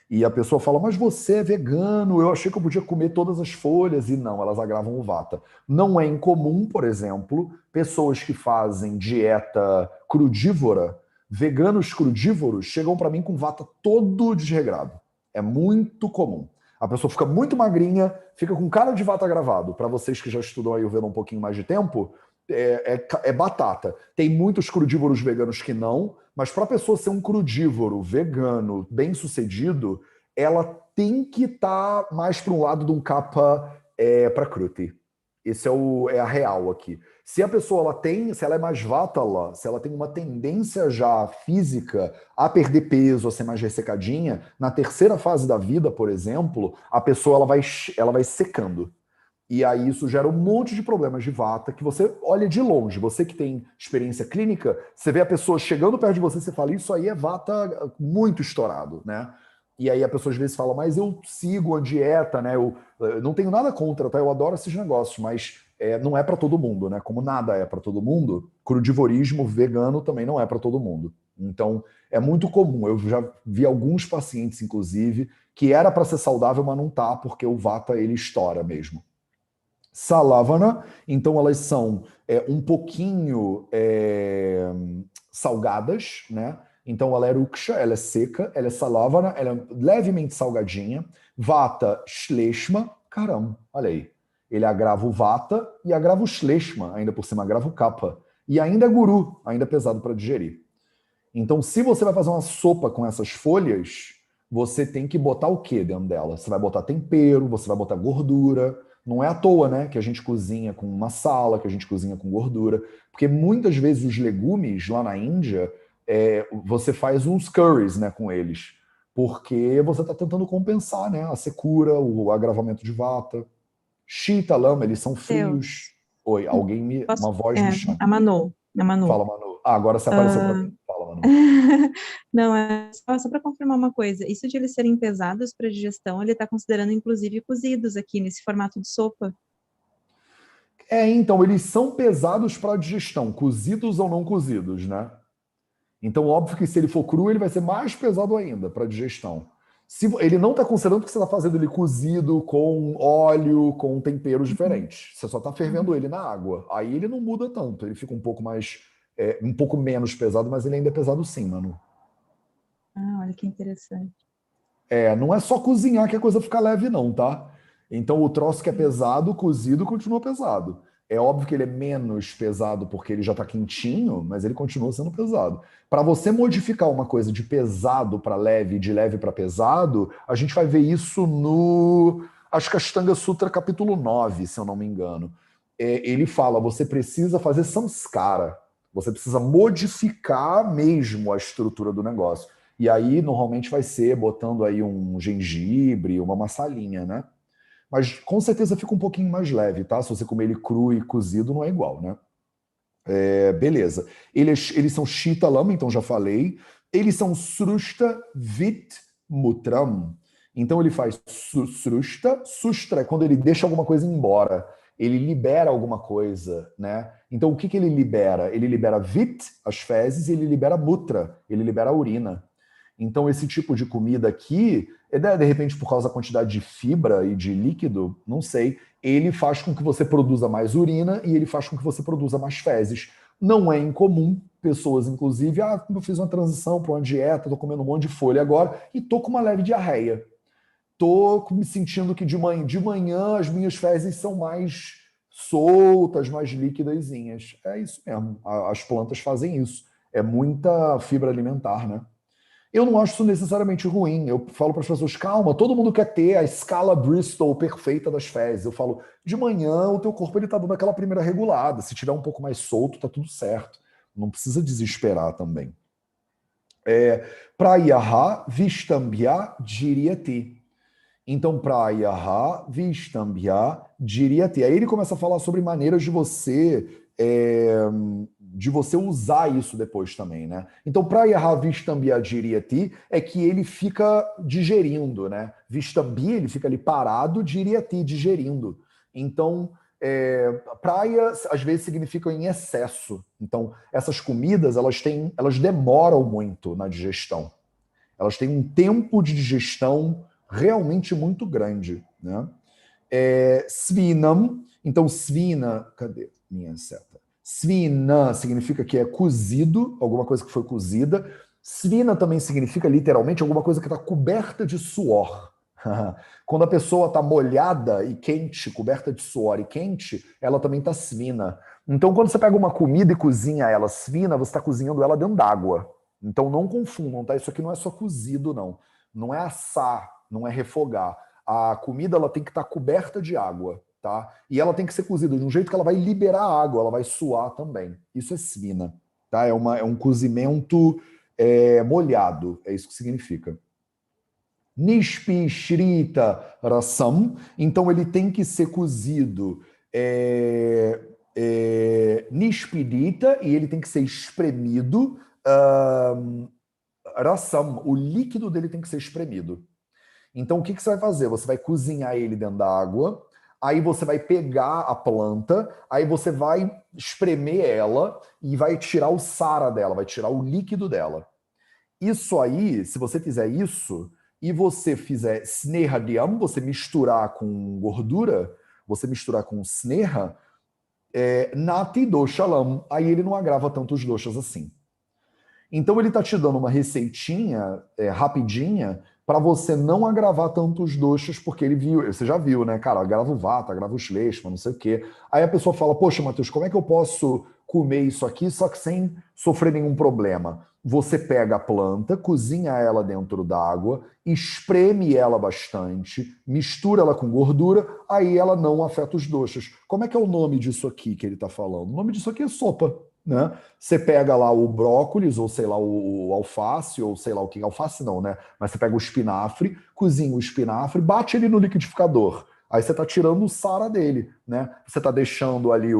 E a pessoa fala, mas você é vegano, eu achei que eu podia comer todas as folhas. E não, elas agravam o vata. Não é incomum, por exemplo, pessoas que fazem dieta crudívora, veganos crudívoros, chegam para mim com vata todo desregrado. É muito comum. A pessoa fica muito magrinha, fica com cara de vata gravado. Para vocês que já estudam Ayurveda um pouquinho mais de tempo, é batata. Tem muitos crudívoros veganos que não, mas para a pessoa ser um crudívoro vegano bem-sucedido, ela tem que estar mais para um lado de um kapha prakruti. Esse é a real aqui. Se a pessoa se ela é mais vatala, se ela tem uma tendência já física a perder peso, a ser mais ressecadinha, na terceira fase da vida, por exemplo, a pessoa ela vai secando. E aí isso gera um monte de problemas de vata que você olha de longe. Você que tem experiência clínica, você vê a pessoa chegando perto de você, você fala, isso aí é vata muito estourado, né? E aí a pessoa às vezes fala, mas eu sigo a dieta, né? Eu não tenho nada contra, tá? Eu adoro esses negócios, mas não é para todo mundo, né? Como nada é para todo mundo, crudivorismo vegano também não é para todo mundo. Então, é muito comum. Eu já vi alguns pacientes, inclusive, que era para ser saudável, mas não tá, porque o vata ele estoura mesmo. Salavana, então elas são um pouquinho salgadas, né? Então ela é ruksha, ela é seca, ela é salavana, ela é levemente salgadinha. Vata, shleshma, caramba, olha aí. Ele agrava o vata e agrava o shleshma, ainda por cima agrava o kapha. E ainda é guru, ainda é pesado para digerir. Então, se você vai fazer uma sopa com essas folhas, você tem que botar o que dentro dela? Você vai botar tempero, você vai botar gordura. Não é à toa, né, que a gente cozinha com masala, que a gente cozinha com gordura. Porque muitas vezes os legumes lá na Índia, você faz uns curries, né, com eles. Porque você está tentando compensar, né, a secura, o agravamento de vata. Shita, lama, eles são Eu frios. Oi, posso, uma voz me chama. a Manu. Fala, Manu. Ah, agora você apareceu para mim. Fala, Manu. Não, é só para confirmar uma coisa. Isso de eles serem pesados para digestão, ele está considerando inclusive cozidos aqui nesse formato de sopa. Então, eles são pesados para digestão, cozidos ou não cozidos, né? Então, óbvio que se ele for cru, ele vai ser mais pesado ainda para digestão. Se ele não está considerando que você está fazendo ele cozido com óleo, com temperos Uhum. diferentes. Você só está fervendo ele na água. Aí ele não muda tanto, ele fica um pouco mais, um pouco menos pesado, mas ele ainda é pesado sim, mano. Ah, olha que interessante. Não é só cozinhar que a coisa fica leve, não, tá? Então o troço que é pesado, cozido, continua pesado. É óbvio que ele é menos pesado porque ele já está quentinho, mas ele continua sendo pesado. Para você modificar uma coisa de pesado para leve e de leve para pesado, a gente vai ver isso no acho que Ashtanga Sutra capítulo 9, se eu não me engano. Ele fala, você precisa fazer samskara, você precisa modificar mesmo a estrutura do negócio. E aí, normalmente, vai ser botando aí um gengibre, uma massalinha, né? Mas com certeza fica um pouquinho mais leve, tá? Se você comer ele cru e cozido, não é igual, né? Beleza. Eles são Shita Lama, então já falei. Eles são Srushta Vit Mutram. Então ele faz Srushta. Sustra é quando ele deixa alguma coisa embora. Ele libera alguma coisa, né? Então o que ele libera? Ele libera Vit, as fezes, e ele libera Mutra, ele libera a urina. Então, esse tipo de comida aqui, de repente, por causa da quantidade de fibra e de líquido, não sei, ele faz com que você produza mais urina e ele faz com que você produza mais fezes. Não é incomum pessoas, inclusive, eu fiz uma transição para uma dieta, estou comendo um monte de folha agora e estou com uma leve diarreia. Estou me sentindo que de manhã as minhas fezes são mais soltas, mais líquidazinhas. É isso mesmo, as plantas fazem isso. É muita fibra alimentar, né? Eu não acho isso necessariamente ruim. Eu falo para as pessoas, calma, todo mundo quer ter a escala Bristol perfeita das fezes. Eu falo, de manhã o teu corpo ele tá dando aquela primeira regulada. Se tiver um pouco mais solto, tá tudo certo. Não precisa desesperar também. Prayaha Vistambhya Jiriati. Então, Prayaha Vistambhya Jiriati. Aí ele começa a falar sobre maneiras de você usar isso depois também, né? Então, Prayaha Vistambhya Jiriati é que ele fica digerindo, né? Vistambhya, ele fica ali parado, Jiriati, digerindo. Então, praia às vezes significa em excesso. Então, essas comidas, elas demoram muito na digestão. Elas têm um tempo de digestão realmente muito grande, né? Svinam, então svina, cadê minha seta? Svina significa que é cozido, alguma coisa que foi cozida. Svina também significa literalmente alguma coisa que está coberta de suor. Quando a pessoa está molhada e quente, coberta de suor e quente, ela também está svina. Então, quando você pega uma comida e cozinha ela svina, você está cozinhando ela dentro d'água. Então, não confundam, tá? Isso aqui não é só cozido, não. Não é assar, não é refogar. A comida ela tem que estar coberta de água, tá? E ela tem que ser cozida de um jeito que ela vai liberar água, ela vai suar também. Isso é svina, tá? É um cozimento molhado, é isso que significa. Nishpi Shrita Rasam, então ele tem que ser cozido Nishpidita e ele tem que ser espremido Rasam, o líquido dele tem que ser espremido. Então, o que você vai fazer? Você vai cozinhar ele dentro da água, aí você vai pegar a planta, aí você vai espremer ela e vai tirar o sara dela, vai tirar o líquido dela. Isso aí, se você fizer isso, e você fizer sneha-dhyam, você misturar com gordura, você misturar com sneha, nati doshalam, aí ele não agrava tanto os doshas assim. Então ele está te dando uma receitinha rapidinha para você não agravar tanto os doshas, porque ele viu, você já viu, né, cara, agrava o vata, agrava o shleshma, não sei o quê. Aí a pessoa fala, poxa, Matheus, como é que eu posso comer isso aqui só que sem sofrer nenhum problema? Você pega a planta, cozinha ela dentro d'água, espreme ela bastante, mistura ela com gordura, aí ela não afeta os doshas. Como é que é o nome disso aqui que ele está falando? O nome disso aqui é sopa, né? Você pega lá o brócolis, ou sei lá, o alface, ou sei lá o que, alface não, né? Mas você pega o espinafre, cozinha o espinafre, bate ele no liquidificador. Aí você está tirando o sara dele, né? Você está deixando ali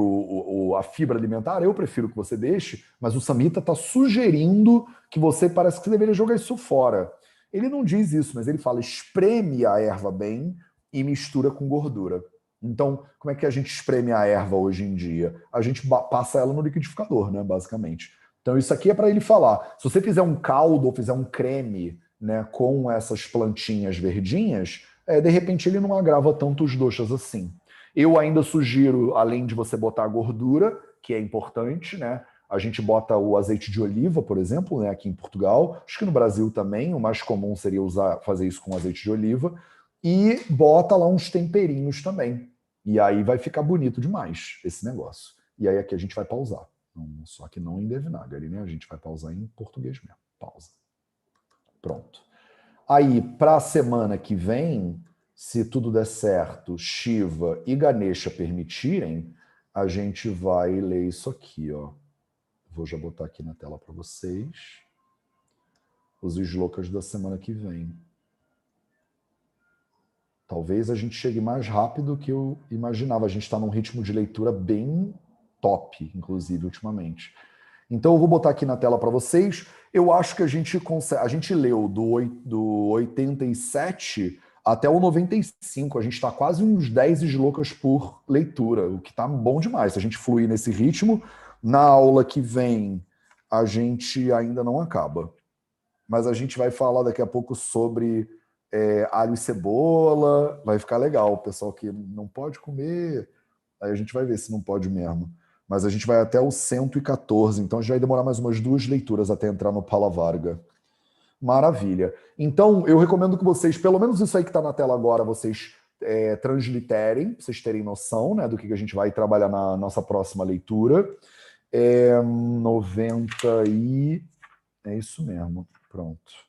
a fibra alimentar, eu prefiro que você deixe, mas o Samhita está sugerindo que você, parece que você deveria jogar isso fora. Ele não diz isso, mas ele fala, espreme a erva bem e mistura com gordura. Então, como é que a gente espreme a erva hoje em dia? A gente passa ela no liquidificador, né, basicamente. Então, isso aqui é para ele falar. Se você fizer um caldo ou fizer um creme, né, com essas plantinhas verdinhas, de repente ele não agrava tanto os doshas assim. Eu ainda sugiro, além de você botar a gordura, que é importante, né? A gente bota o azeite de oliva, por exemplo, né, aqui em Portugal. Acho que no Brasil também, o mais comum seria fazer isso com azeite de oliva. E bota lá uns temperinhos também. E aí vai ficar bonito demais esse negócio. E aí aqui a gente vai pausar. Só que não em Devanagari, né? A gente vai pausar em português mesmo. Pausa. Pronto. Aí, para a semana que vem, se tudo der certo, Shiva e Ganesha permitirem, a gente vai ler isso aqui, ó. Vou já botar aqui na tela para vocês. Os shlokas da semana que vem. Talvez a gente chegue mais rápido do que eu imaginava. A gente está num ritmo de leitura bem top, inclusive, ultimamente. Então eu vou botar aqui na tela para vocês. Eu acho que a gente consegue. A gente leu do 87 até o 95. A gente está quase uns 10 shlokas por leitura, o que está bom demais. Se a gente fluir nesse ritmo, na aula que vem a gente ainda não acaba. Mas a gente vai falar daqui a pouco sobre alho e cebola. Vai ficar legal. O pessoal que não pode comer, aí a gente vai ver se não pode mesmo. Mas a gente vai até o 114, então a gente vai demorar mais umas 2 leituras até entrar no Palavarga. Maravilha. Então, eu recomendo que vocês, pelo menos isso aí que está na tela agora, vocês transliterem, pra vocês terem noção, né, do que a gente vai trabalhar na nossa próxima leitura. 90 e... É isso mesmo. Pronto.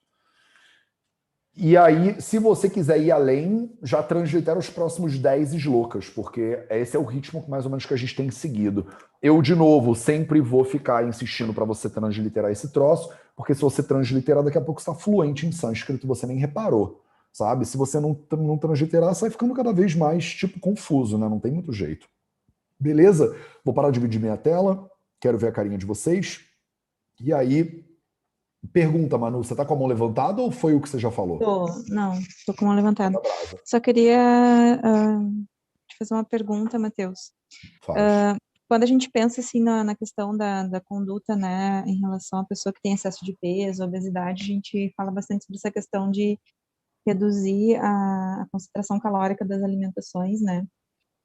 E aí, se você quiser ir além, já translitera os próximos 10 shlokas, porque esse é o ritmo mais ou menos que a gente tem seguido. Eu, de novo, sempre vou ficar insistindo para você transliterar esse troço, porque se você transliterar, daqui a pouco você está fluente em sânscrito, você nem reparou, sabe? Se você não transliterar, você vai ficando cada vez mais, tipo, confuso, né? Não tem muito jeito. Beleza? Vou parar de dividir minha tela, quero ver a carinha de vocês. E aí... Pergunta, Manu, você tá com a mão levantada ou foi o que você já falou? Não, tô com a mão levantada. Só queria te fazer uma pergunta, Matheus. Quando a gente pensa assim na questão da conduta, né, em relação à pessoa que tem excesso de peso, obesidade, a gente fala bastante sobre essa questão de reduzir a concentração calórica das alimentações, né?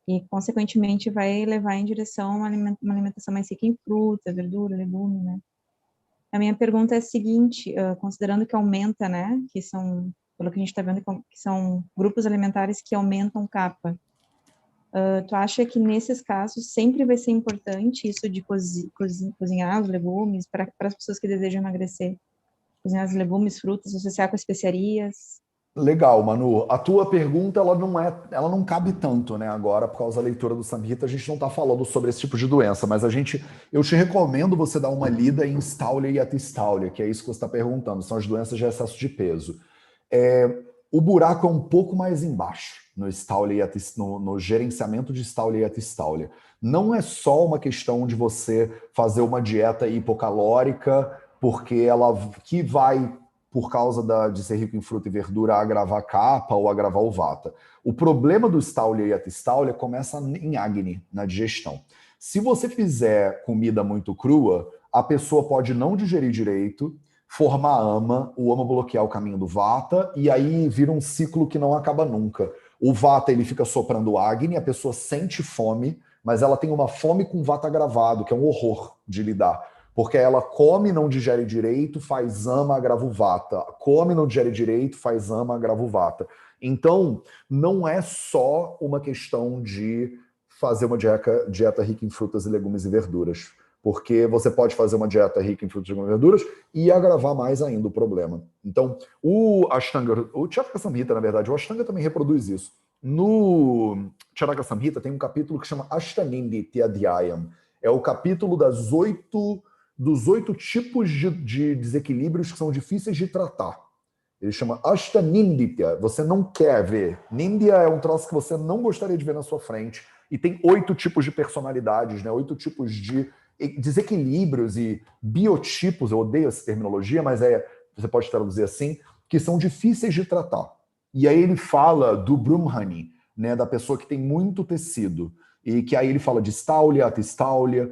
E, consequentemente, vai levar em direção a uma alimentação mais rica em fruta, verdura, legume, né? A minha pergunta é a seguinte, considerando que aumenta, né, que são, pelo que a gente está vendo, que são grupos alimentares que aumentam capa, tu acha que nesses casos sempre vai ser importante isso de cozinhar os legumes para as pessoas que desejam emagrecer? Cozinhar os legumes, frutas, associar com especiarias? Legal, Manu. A tua pergunta, ela não cabe tanto, né? Agora, por causa da leitura do Samhita, a gente não está falando sobre esse tipo de doença, mas eu te recomendo você dar uma lida em Staulia e Atistaulia, que é isso que você está perguntando, são as doenças de excesso de peso. O buraco é um pouco mais embaixo no gerenciamento de Staulia e Atistaulia. Não é só uma questão de você fazer uma dieta hipocalórica, porque ela que vai por causa de ser rico em fruta e verdura, agravar kapha ou agravar o vata. O problema do Staulia e Atistaulia começa em Agni, na digestão. Se você fizer comida muito crua, a pessoa pode não digerir direito, formar ama, o ama bloquear o caminho do vata, e aí vira um ciclo que não acaba nunca. O vata, ele fica soprando Agni, a pessoa sente fome, mas ela tem uma fome com vata agravado, que é um horror de lidar. Porque ela come, não digere direito, faz ama, agrava o vata. Come, não digere direito, faz ama, agrava o vata. Então, não é só uma questão de fazer uma dieta rica em frutas e legumes e verduras. Porque você pode fazer uma dieta rica em frutas e legumes e verduras e agravar mais ainda o problema. Então, o Ashtanga, o Charaka Samhita, na verdade, o Ashtanga também reproduz isso. No Charaka Samhita tem um capítulo que chama Ashtaninditi Adhyayam. É o capítulo dos 8 tipos de desequilíbrios que são difíceis de tratar. Ele chama Ashtaninditya. Você não quer ver. Nindya é um troço que você não gostaria de ver na sua frente. E tem 8 tipos de personalidades, né? 8 tipos de desequilíbrios e biotipos. Eu odeio essa terminologia, mas você pode traduzir assim, que são difíceis de tratar. E aí ele fala do Brahmani, né? Da pessoa que tem muito tecido. E que aí ele fala de Staulia, Atistaulia,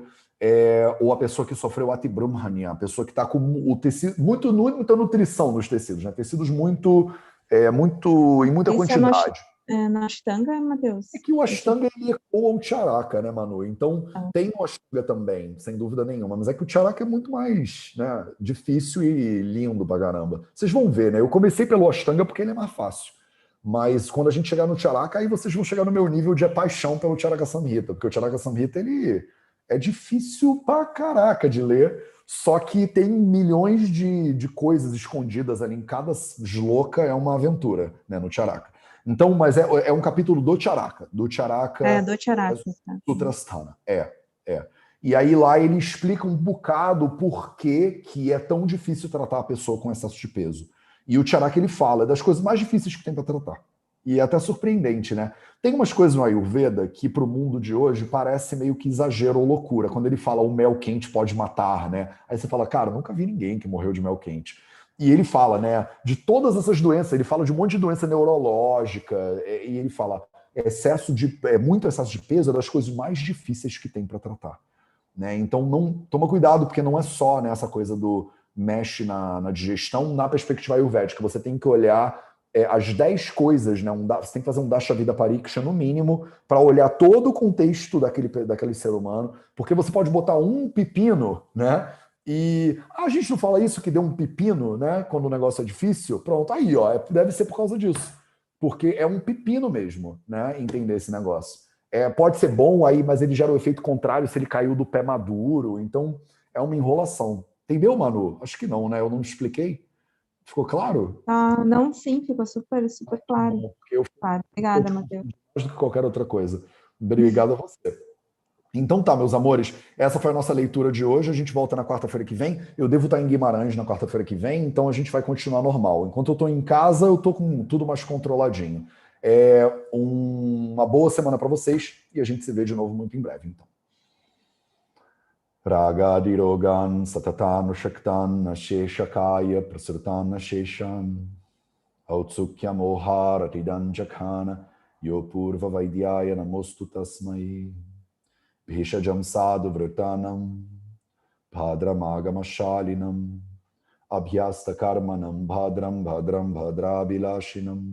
ou a pessoa que sofreu atibrahmania, a pessoa que está com o tecido, muita nutrição nos tecidos, né? Tecidos em muita quantidade. Na Ashtanga, Matheus? É que o Ashtanga ele ecoa o Charaka, né, Manu? Então tem o Ashtanga também, sem dúvida nenhuma, mas é que o Charaka é muito mais, né, difícil e lindo pra caramba. Vocês vão ver, né? Eu comecei pelo Ashtanga porque ele é mais fácil. Mas quando a gente chegar no Charaka, aí vocês vão chegar no meu nível de paixão pelo Charaka Samhita, porque o Charaka Samhita, ele é difícil pra caraca de ler, só que tem milhões de coisas escondidas ali, em cada shloka é uma aventura, né, no Charaka. Então, mas é um capítulo do Charaka. Do Charaka Sutrasthana. E aí lá ele explica um bocado por que é tão difícil tratar a pessoa com excesso de peso. E o Charaka, ele fala das coisas mais difíceis que tem para tratar. E é até surpreendente, né? Tem umas coisas no Ayurveda que para o mundo de hoje parece meio que exagero ou loucura. Quando ele fala o mel quente pode matar, né? Aí você fala, cara, nunca vi ninguém que morreu de mel quente. E ele fala, né, de todas essas doenças, ele fala de um monte de doença neurológica, e ele fala, muito excesso de peso é das coisas mais difíceis que tem para tratar. Né? Então, toma cuidado, porque não é só, né, essa coisa do mexe na digestão, na perspectiva ayurvédica. Você tem que olhar as 10 coisas, né? Você tem que fazer um Dasha Vida Pariksha, no mínimo, para olhar todo o contexto daquele ser humano, porque você pode botar um pepino, né? E a gente não fala isso, que deu um pepino, né? Quando o negócio é difícil. Pronto, aí, ó, deve ser por causa disso. Porque é um pepino mesmo, né? Entender esse negócio. Pode ser bom aí, mas ele gera o efeito contrário se ele caiu do pé maduro. Então, é uma enrolação. Entendeu, Manu? Acho que não, né? Eu não expliquei. Ficou claro? Não, sim, ficou super, super claro. Claro. Obrigada, Matheus. Mais do que qualquer outra coisa. Obrigado a você. Então tá, meus amores, essa foi a nossa leitura de hoje. A gente volta na quarta-feira que vem. Eu devo estar em Guimarães na quarta-feira que vem, então a gente vai continuar normal. Enquanto eu estou em casa, eu estou com tudo mais controladinho. Uma boa semana para vocês e a gente se vê de novo muito em breve, então. Ragadirogan satatan shaktan sheshakaya prasrutan sheshan autsukya moharatidan jakhana yopurva vaidyaya namostu tasmai Bhishajam sadhu vritanam bhadramagamashālinam abhyasta karmanam bhadram bhadrabilashinam